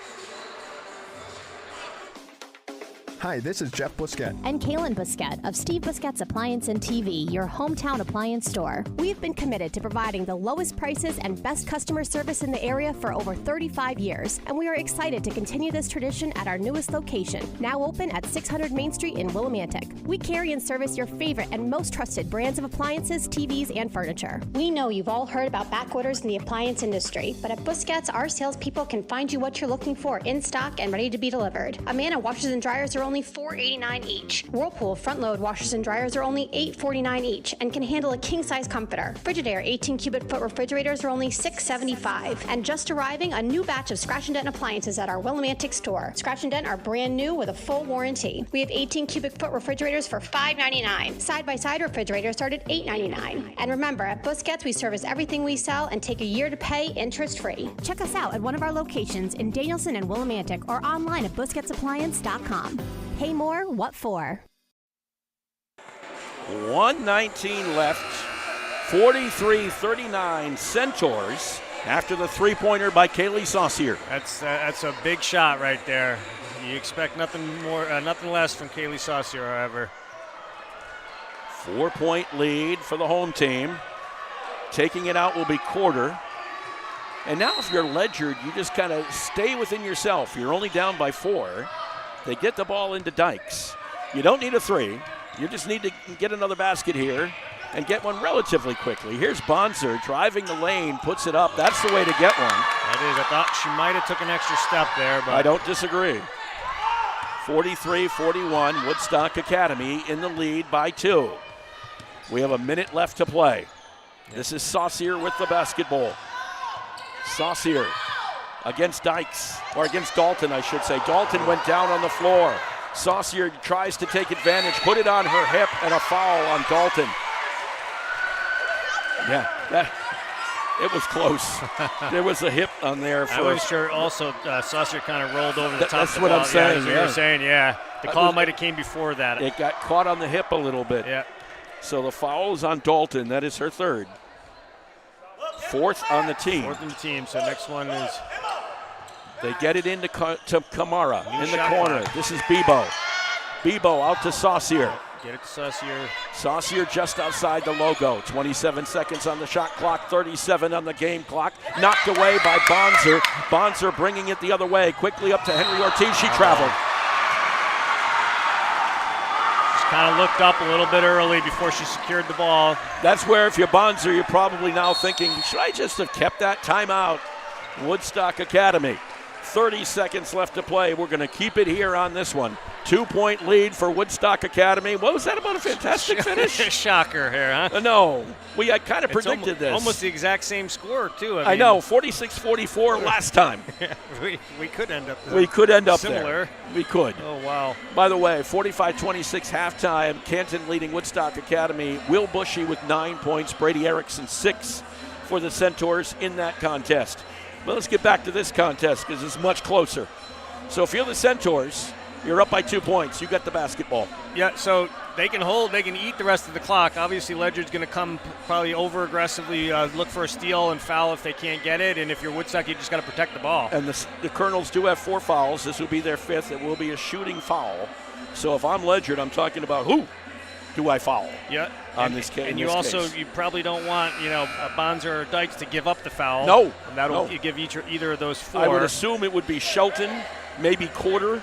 Hi, this is Jeff Busquet. And Kaylin Busquet of Steve Busquet's Appliance and TV, your hometown appliance store. We've been committed to providing the lowest prices and best customer service in the area for over 35 years, and we are excited to continue this tradition at our newest location, now open at 600 Main Street in Willimantic. We carry and service your favorite and most trusted brands of appliances, TVs, and furniture. We know you've all heard about back orders in the appliance industry, but at Busquets, our salespeople can find you what you're looking for in stock and ready to be delivered. Amana washers and dryers are only $4.89 each. Whirlpool front-load washers and dryers are only $8.49 each and can handle a king-size comforter. Frigidaire 18 cubic foot refrigerators are only $6.75. And just arriving, a new batch of Scratch and Dent appliances at our Willimantic store. Scratch and Dent are brand new with a full warranty. We have 18 cubic foot refrigerators for $5.99. Side-by-side refrigerators start at $8.99. And remember, at Busquets, we service everything we sell and take a year to pay interest-free. Check us out at one of our locations in Danielson and Willimantic or online at busquetsappliance.com. Pay more, what for? 1:19 left. 43-39 Centaurs after the three-pointer by Kaylee Saucier. That's a big shot right there. You expect nothing more, nothing less from Kaylee Saucier, however. 4-point lead for the home team. Taking it out will be Quarter. And now if you're Ledyard, you just kind of stay within yourself. You're only down by 4. They get the ball into Dykes. You don't need a 3. You just need to get another basket here and get one relatively quickly. Here's Bonser driving the lane, puts it up. That's the way to get one. That is. I thought she might have took an extra step there, but I don't disagree. 43-41, Woodstock Academy in the lead by 2. We have a minute left to play. This is Saucier with the basketball. Saucier against Dykes, or against Dalton, I should say. Dalton went down on the floor. Saucier tries to take advantage, put it on her hip, and a foul on Dalton. Yeah, it was close. There was a hip on there. I was sure also Saucier kind of rolled over the top. That's of the what ball. I'm saying. Yeah, that's what you're saying, yeah. The call might have came before that. It got caught on the hip a little bit. Yeah. So the foul is on Dalton. That is her third. 4th on the team. 4th on the team, so next one is... They get it into Kamara in the corner. Clock. This is Bebo. Bebo out to Saucier. Get it to Saucier. Saucier just outside the logo. 27 seconds on the shot clock, 37 on the game clock. Knocked away by Bonser. Bonser bringing it the other way. Quickly up to Henry Ortiz. She traveled. Just kind of looked up a little bit early before she secured the ball. That's where if you're Bonser, you're probably now thinking, should I just have kept that timeout? Woodstock Academy. 30 seconds left to play. We're going to keep it here on this one. 2-point lead for Woodstock Academy. What was that about a fantastic finish? Shocker here, huh? No. I kind of predicted this. Almost the exact same score, too. I know, 46-44 last time. we could end up We could end up similar. there. We could. Oh, wow. By the way, 45-26 halftime. Canton leading Woodstock Academy. Will Bushy with 9 points. Brady Erickson 6 for the Centaurs in that contest. But let's get back to this contest because it's much closer. So if you're the Centaurs, you're up by 2 points. You got the basketball. Yeah, so they can hold, they can eat the rest of the clock. Obviously, Ledyard's going to come probably over-aggressively, look for a steal and foul if they can't get it. And if you're Woodstock, you just got to protect the ball. And the Colonels do have 4 fouls. This will be their 5th. It will be a shooting foul. So if I'm Ledyard, I'm talking about who do I foul? Yeah. This case. And you probably don't want, Bonzer or Dykes to give up the foul. No. And that'll give either of those 4. I would assume it would be Shelton, maybe Quarter,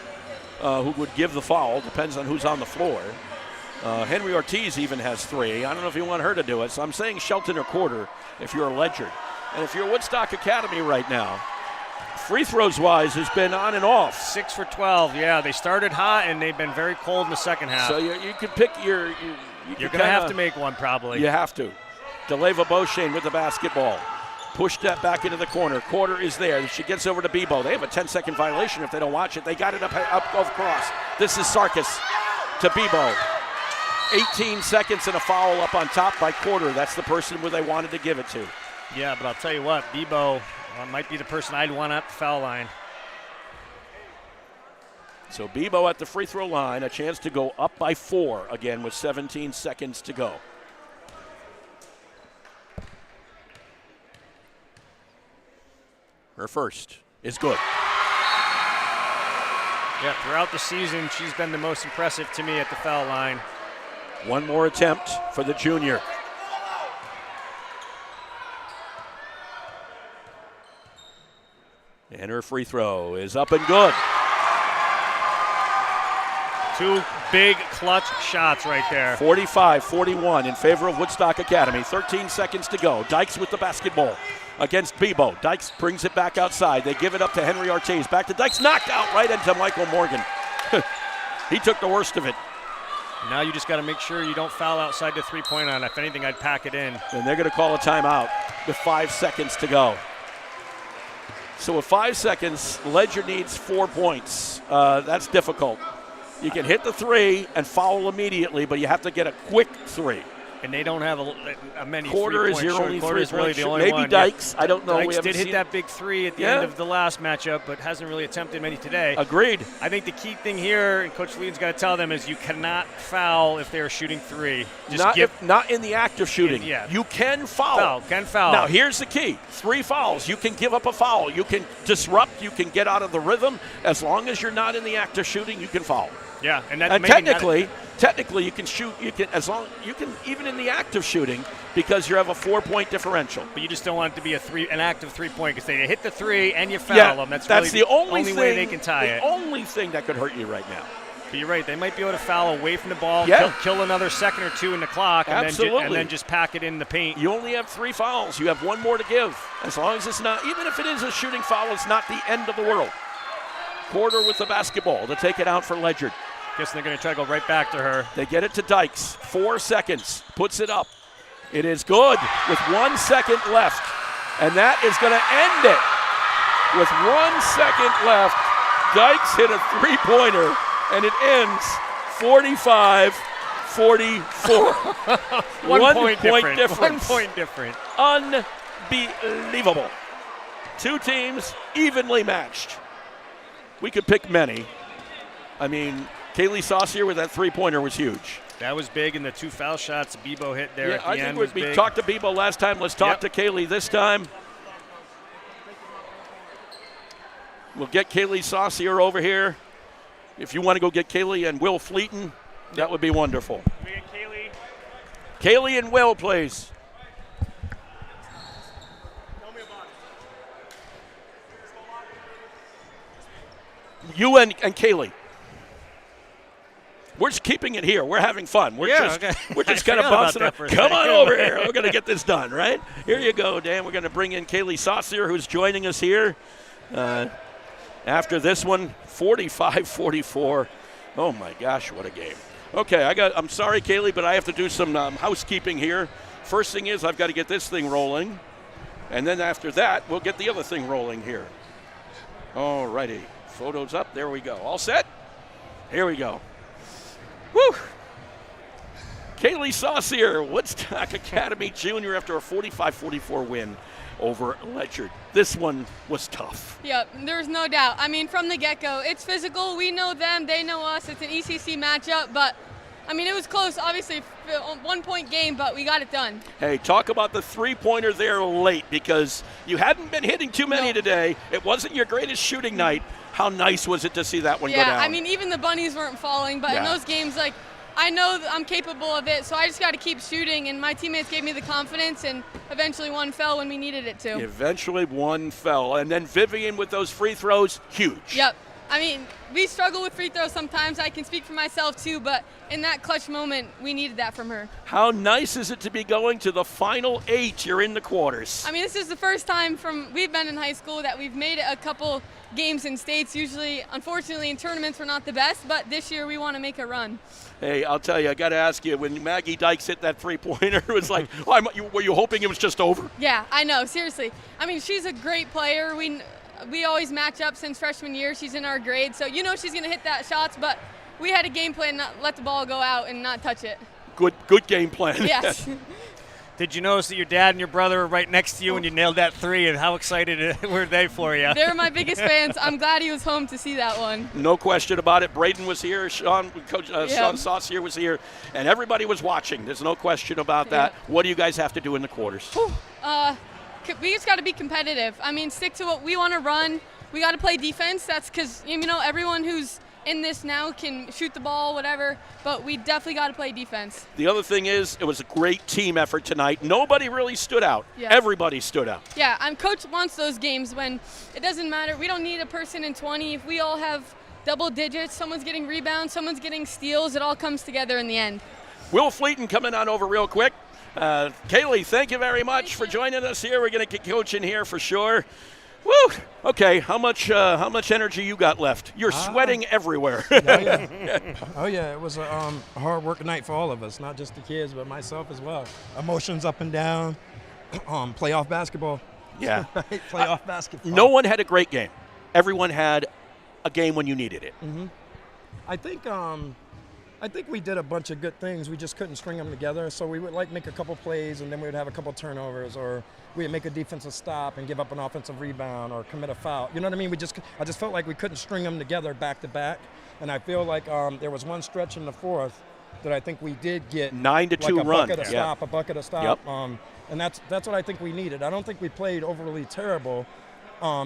who would give the foul. Depends on who's on the floor. Henry Ortiz even has 3. I don't know if you want her to do it. So I'm saying Shelton or Quarter if you're a Ledyard. And if you're Woodstock Academy right now, free throws-wise has been on and off. 6 for 12, yeah. They started hot, and they've been very cold in the second half. So you could pick your You're going to have to make one probably. You have to. Deleva Beauchene with the basketball. Push that back into the corner. Quarter is there. She gets over to Bebo. They have a 10-second violation if they don't watch it. They got it up across. This is Sarkis to Bebo. 18 seconds and a foul up on top by Quarter. That's the person where they wanted to give it to. Yeah, but I'll tell you what, Bebo might be the person I'd want at the foul line. So Bebo at the free throw line, a chance to go up by 4 again with 17 seconds to go. Her first is good. Yeah, throughout the season, she's been the most impressive to me at the foul line. One more attempt for the junior. And her free throw is up and good. 2 big clutch shots right there. 45-41 in favor of Woodstock Academy. 13 seconds to go. Dykes with the basketball against Bebo. Dykes brings it back outside. They give it up to Henry Ortiz. Back to Dykes. Knocked out right into Michael Morgan. He took the worst of it. Now you just got to make sure you don't foul outside the three-point line. If anything, I'd pack it in. And they're going to call a timeout with 5 seconds to go. So with 5 seconds, Ledyard needs 4 points. That's difficult. You can hit the 3 and foul immediately, but you have to get a quick 3. And they don't have a many Quarter is your only Quarter is really the only maybe one. Dykes. I don't know. Dykes did hit that big 3 at the end of the last matchup, but hasn't really attempted many today. Agreed. I think the key thing here, and Coach Lee's got to tell them, is you cannot foul if they are shooting 3. Not in the act of shooting. You can foul. Can foul. Now, here's the key. 3 fouls. You can give up a foul. You can disrupt. You can get out of the rhythm. As long as you're not in the act of shooting, you can foul. Yeah, and technically you can shoot. You can even in the act of shooting because you have a 4-point differential. But you just don't want it to be an active 3-point because they hit the 3 and you foul them. That's really the only way they can tie it. The only thing that could hurt you right now. But you're right. They might be able to foul away from the ball, kill another second or 2 in the clock, and then just pack it in the paint. You only have 3 fouls. You have 1 more to give. As long as it's not, even if it is a shooting foul, it's not the end of the world. Quarter with the basketball to take it out for Ledyard. Guess they're going to try to go right back to her. They get it to Dykes. 4 seconds. Puts it up. It is good with 1 second left. And that is going to end it. With 1 second left, Dykes hit a 3-pointer, and it ends 45-44. 1 point difference. 1 point difference. Unbelievable. 2 teams evenly matched. We could pick many. I mean, Kaylee Saucier with that 3-pointer was huge. That was big, and the 2 foul shots Bebo hit there at the end was big. We talked to Bebo last time. Let's talk to Kaylee this time. We'll get Kaylee Saucier over here. If you want to go get Kaylee and Will Fleeton, that would be wonderful. Can we get Kaylee? Kaylee and Will, please. You and Kaylee. We're just keeping it here. We're having fun. We're just kind of bouncing around. Come on over here. We're going to get this done, right? Here you go, Dan. We're going to bring in Kaylee Saucier, who's joining us here. After this one, 45-44. Oh my gosh, what a game. Okay, I'm sorry, Kaylee, but I have to do some housekeeping here. First thing is I've got to get this thing rolling. And then after that, we'll get the other thing rolling here. All righty. Photos up. There we go. All set? Here we go. Woo! Kaylee Saucier, Woodstock Academy Junior, after a 45-44 win over Ledyard. This one was tough. Yep, there's no doubt. I mean, from the get-go, it's physical. We know them. They know us. It's an ECC matchup, but I mean, it was close, obviously, 1-point game, but we got it done. Hey, talk about the three-pointer there late, because you hadn't been hitting too many today. It wasn't your greatest shooting night. How nice was it to see that one go down? Yeah, I mean, even the bunnies weren't falling, but in those games, like, I know that I'm capable of it, so I just got to keep shooting, and my teammates gave me the confidence, and eventually one fell when we needed it to. Eventually one fell, and then Vivian with those free throws, huge. Yep. I mean, we struggle with free throws sometimes. I can speak for myself too, but in that clutch moment, we needed that from her. How nice is it to be going to the final 8? You're in the quarters. I mean, this is the first time we've been in high school that we've made it a couple games in states. Usually, unfortunately, in tournaments we're not the best, but this year we want to make a run. Hey, I'll tell you, I got to ask you, when Maggie Dykes hit that three-pointer, it was like, were you hoping it was just over? Yeah, I know, seriously. I mean, she's a great player. We always match up since freshman year. She's in our grade, so you know she's going to hit that shots, but we had a game plan, not let the ball go out and not touch it. Good game plan. Yes. Did you notice that your dad and your brother were right next to you when you nailed that three, and how excited were they for you? They're my biggest fans. I'm glad he was home to see that one. No question about it. Braden was here. Sean Saucier was here, and everybody was watching. There's no question about that. Yeah. What do you guys have to do in the quarters? We just got to be competitive. I mean, stick to what we want to run. We got to play defense. That's because, you know, everyone who's in this now can shoot the ball, whatever, but we definitely got to play defense. The other thing is, it was a great team effort tonight. Nobody really stood out. Yeah. Everybody stood out. Yeah, Coach wants those games when it doesn't matter. We don't need a person in 20. If we all have double digits, someone's getting rebounds, someone's getting steals, it all comes together in the end. Will Fleeton coming on over real quick. Kaylee, thank you very much for joining us here. We're going to get Coach in here for sure. Woo! Okay, how much energy you got left? You're sweating everywhere. Oh yeah, it was a hard work night for all of us, not just the kids, but myself as well. Emotions up and down. Playoff basketball. Yeah. Right? Playoff basketball. No one had a great game. Everyone had a game when you needed it. Mm-hmm. I think we did a bunch of good things. We just couldn't string them together. So we would make a couple plays, and then we would have a couple turnovers, or we'd make a defensive stop and give up an offensive rebound or commit a foul. You know what I mean? I just felt like we couldn't string them together back to back. And I feel like there was one stretch in the fourth that I think we did get 9-2 run. A bucket of stop. Yep. And that's what I think we needed. I don't think we played overly terrible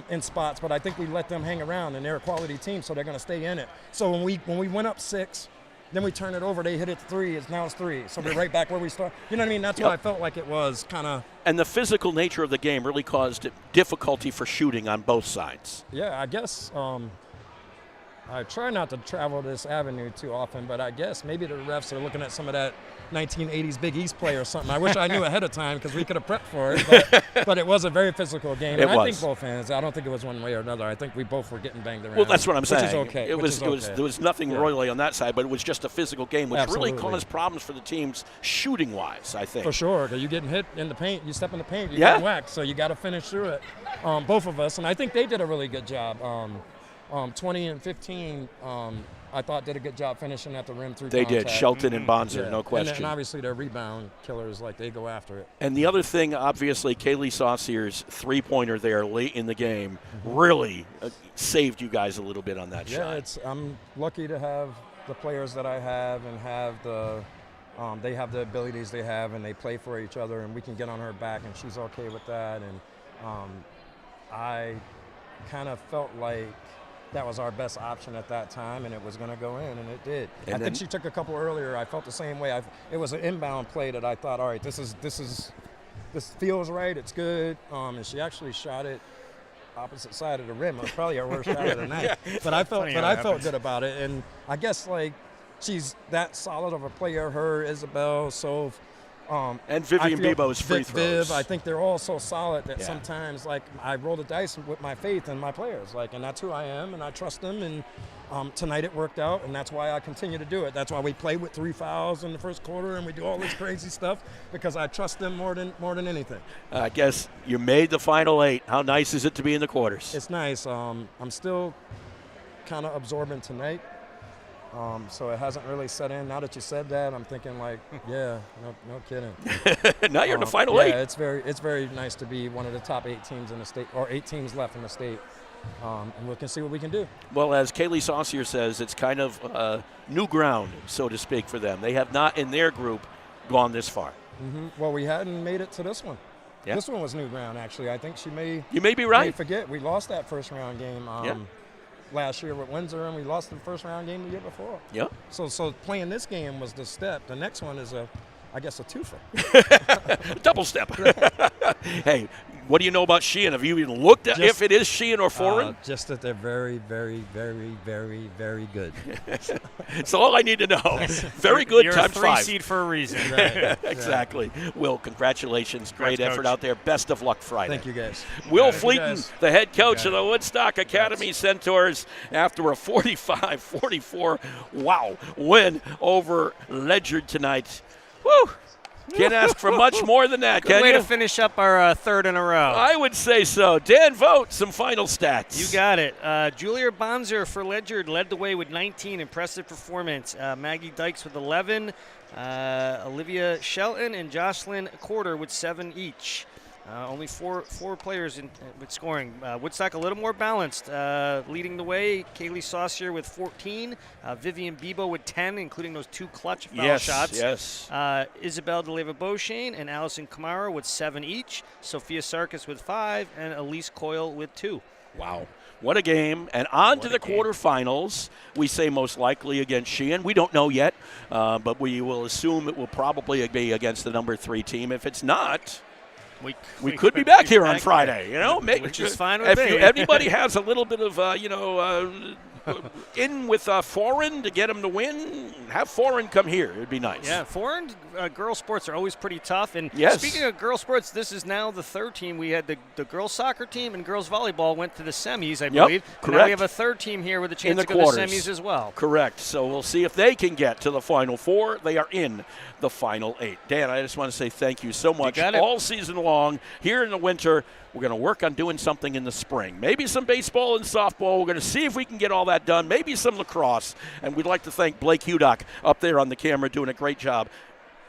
in spots, but I think we let them hang around, and they're a quality team, so they're going to stay in it. So when we went up 6. Then we turn it over. They hit it 3. Now it's 3. So we're right back where we started. You know what I mean? That's what I felt like it was, kind of. And the physical nature of the game really caused difficulty for shooting on both sides. Yeah, I guess I try not to travel this avenue too often, but I guess maybe the refs are looking at some of that 1980s Big East play or something. I wish I knew ahead of time because we could have prepped for it. But it was a very physical game. And I think both ends. I don't think it was one way or another. I think we both were getting banged around. Well, that's what I'm saying. Which is okay. There was nothing royally on that side, but it was just a physical game, which really caused problems for the teams shooting-wise, I think. For sure, because you getting hit in the paint, you step in the paint, you get whacked, so you got to finish through it. Both of us, and I think they did a really good job. 20 and 15, I thought did a good job finishing at the rim through contact. They did. Shelton and Bonzer, no question. And obviously their rebound killers, they go after it. And the other thing, obviously, Kaylee Saucier's three-pointer there late in the game really saved you guys a little bit on that shot. I'm lucky to have the players that I have and have they have the abilities they have, and they play for each other, and we can get on her back, and she's okay with that. And I kind of felt like that was our best option at that time, and it was going to go in, and it did. I think she took a couple earlier. I felt the same way. It was an inbound play that I thought, all right, this feels right. It's good. And she actually shot it opposite side of the rim. It was probably our worst shot of the night. But I felt good about it, and I guess she's that solid of a player. Her, Isabel, Soph, And Vivian Bebo's free throws. Viv, I think they're all so solid that sometimes, like, I roll the dice with my faith in my players, like, and that's who I am, and I trust them. And tonight it worked out, and that's why I continue to do it. That's why we play with 3 fouls in the first quarter, and we do all this crazy stuff because I trust them more than anything. I guess you made the final 8. How nice is it to be in the quarters? It's nice. I'm still kind of absorbing tonight. So it hasn't really set in. Now that you said that, I'm thinking like, yeah, no kidding. Now you're in the final 8. Yeah, it's very nice to be one of the top 8 teams in the state, or 8 teams left in the state, and we can see what we can do. Well, as Kaylee Saucier says, it's kind of new ground, so to speak, for them. They have not, in their group, gone this far. Mm-hmm. Well, we hadn't made it to this one. Yeah. This one was new ground, actually. I think You may be right. Forget, we lost that first round game. Last year with Windsor, and we lost the first round game the year before. Yep. So playing this game was the step. The next one is I guess a twofer. Double step. Hey, what do you know about Sheehan? Have you even looked at if it is Sheehan or Foreign? Just that they're very, very, very, very, very good. That's all I need to know. Very good You're times 5. You're a 3 seed for a reason. Right. Exactly. Will, congratulations. Great effort Coach. out there. Best of luck Friday. Thank you, guys. Will Fleeton, the head coach of the Woodstock Academy Centaurs, after a 45-44 win over Ledyard tonight. Woo! Can't ask for much more than that, Good way you? to finish up our 3rd in a row. I would say so. Dan Vogt, some final stats. You got it. Julia Bonzer for Ledyard led the way with 19. Impressive performance. Maggie Dykes with 11. Olivia Shelton and Jocelyn Corder with 7 each. Only four players with scoring. Woodstock a little more balanced. Leading the way, Kaylee Saucier with 14. Vivian Bebo with 10, including those 2 clutch foul shots. Yes. Isabel DeLeva-Beauchesne and Allison Camaro with 7 each. Sophia Sarkis with 5, and Elise Coyle with 2. Wow. What a game. And on to the quarterfinals. We say most likely against Sheehan. We don't know yet, but we will assume it will probably be against the number 3 team. If it's not, we could be back here on Friday, you know, which is fine with me. If anybody has a little bit of, in with Foreign to get them to win, have Foreign come here. It would be nice. Yeah, Foreign girls sports are always pretty tough. And yes. Speaking of girls sports, this is now the 3rd team. We had the girls soccer team and girls volleyball went to the semis, I believe. Correct. And now we have a 3rd team here with a chance to go to the semis as well. Correct. So we'll see if they can get to the Final 4. They are in the Final 8. Dan, I just want to say thank you so much. All season long, here in the winter, we're going to work on doing something in the spring. Maybe some baseball and softball. We're going to see if we can get all that done. Maybe some lacrosse. And we'd like to thank Blake Hudock up there on the camera doing a great job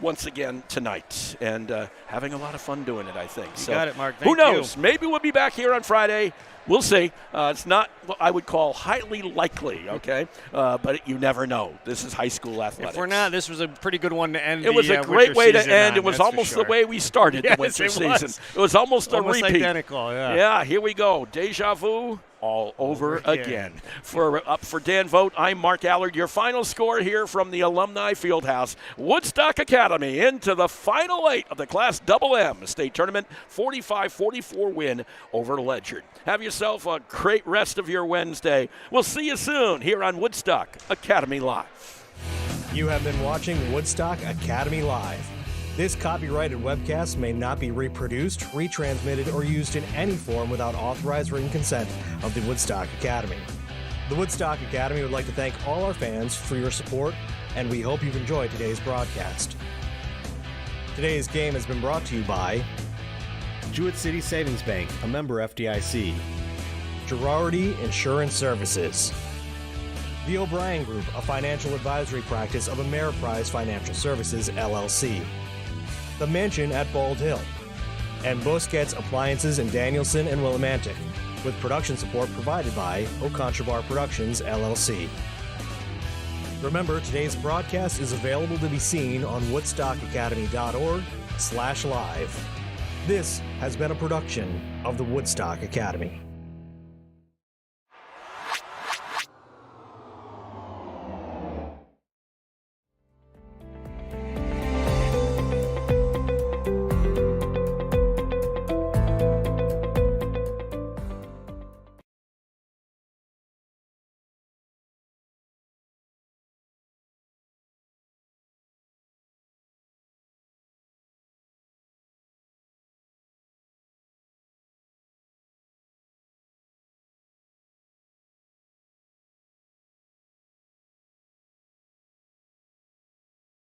once again tonight. And having a lot of fun doing it, I think. You got it, Mark. Who knows? Maybe we'll be back here on Friday. We'll see. It's not what I would call highly likely, okay? But you never know. This is high school athletics. If we're not, this was a pretty good one to end. It was a great way to end. It was almost the way we started the winter season. It was almost a repeat. Identical, yeah. Yeah, here we go. Deja vu all over again. For Dan Vogt, I'm Mark Allard. Your final score here from the Alumni Fieldhouse. Woodstock Academy into the Final 8 of the Class MM State Tournament. 45-44 win over Ledyard. Have yourself a great rest of your Wednesday. We'll see you soon here on Woodstock Academy Live. You have been watching Woodstock Academy Live. This copyrighted webcast may not be reproduced, retransmitted, or used in any form without authorized written consent of the Woodstock Academy. The Woodstock Academy would like to thank all our fans for your support, and we hope you've enjoyed today's broadcast. Today's game has been brought to you by Jewett City Savings Bank, a member FDIC. Girardi Insurance Services. The O'Brien Group, a financial advisory practice of Ameriprise Financial Services, LLC. The Mansion at Bald Hill. And Busquets Appliances in Danielson and Willimantic, with production support provided by O'Contrabar Productions, LLC. Remember, today's broadcast is available to be seen on woodstockacademy.org/live. This has been a production of the Woodstock Academy.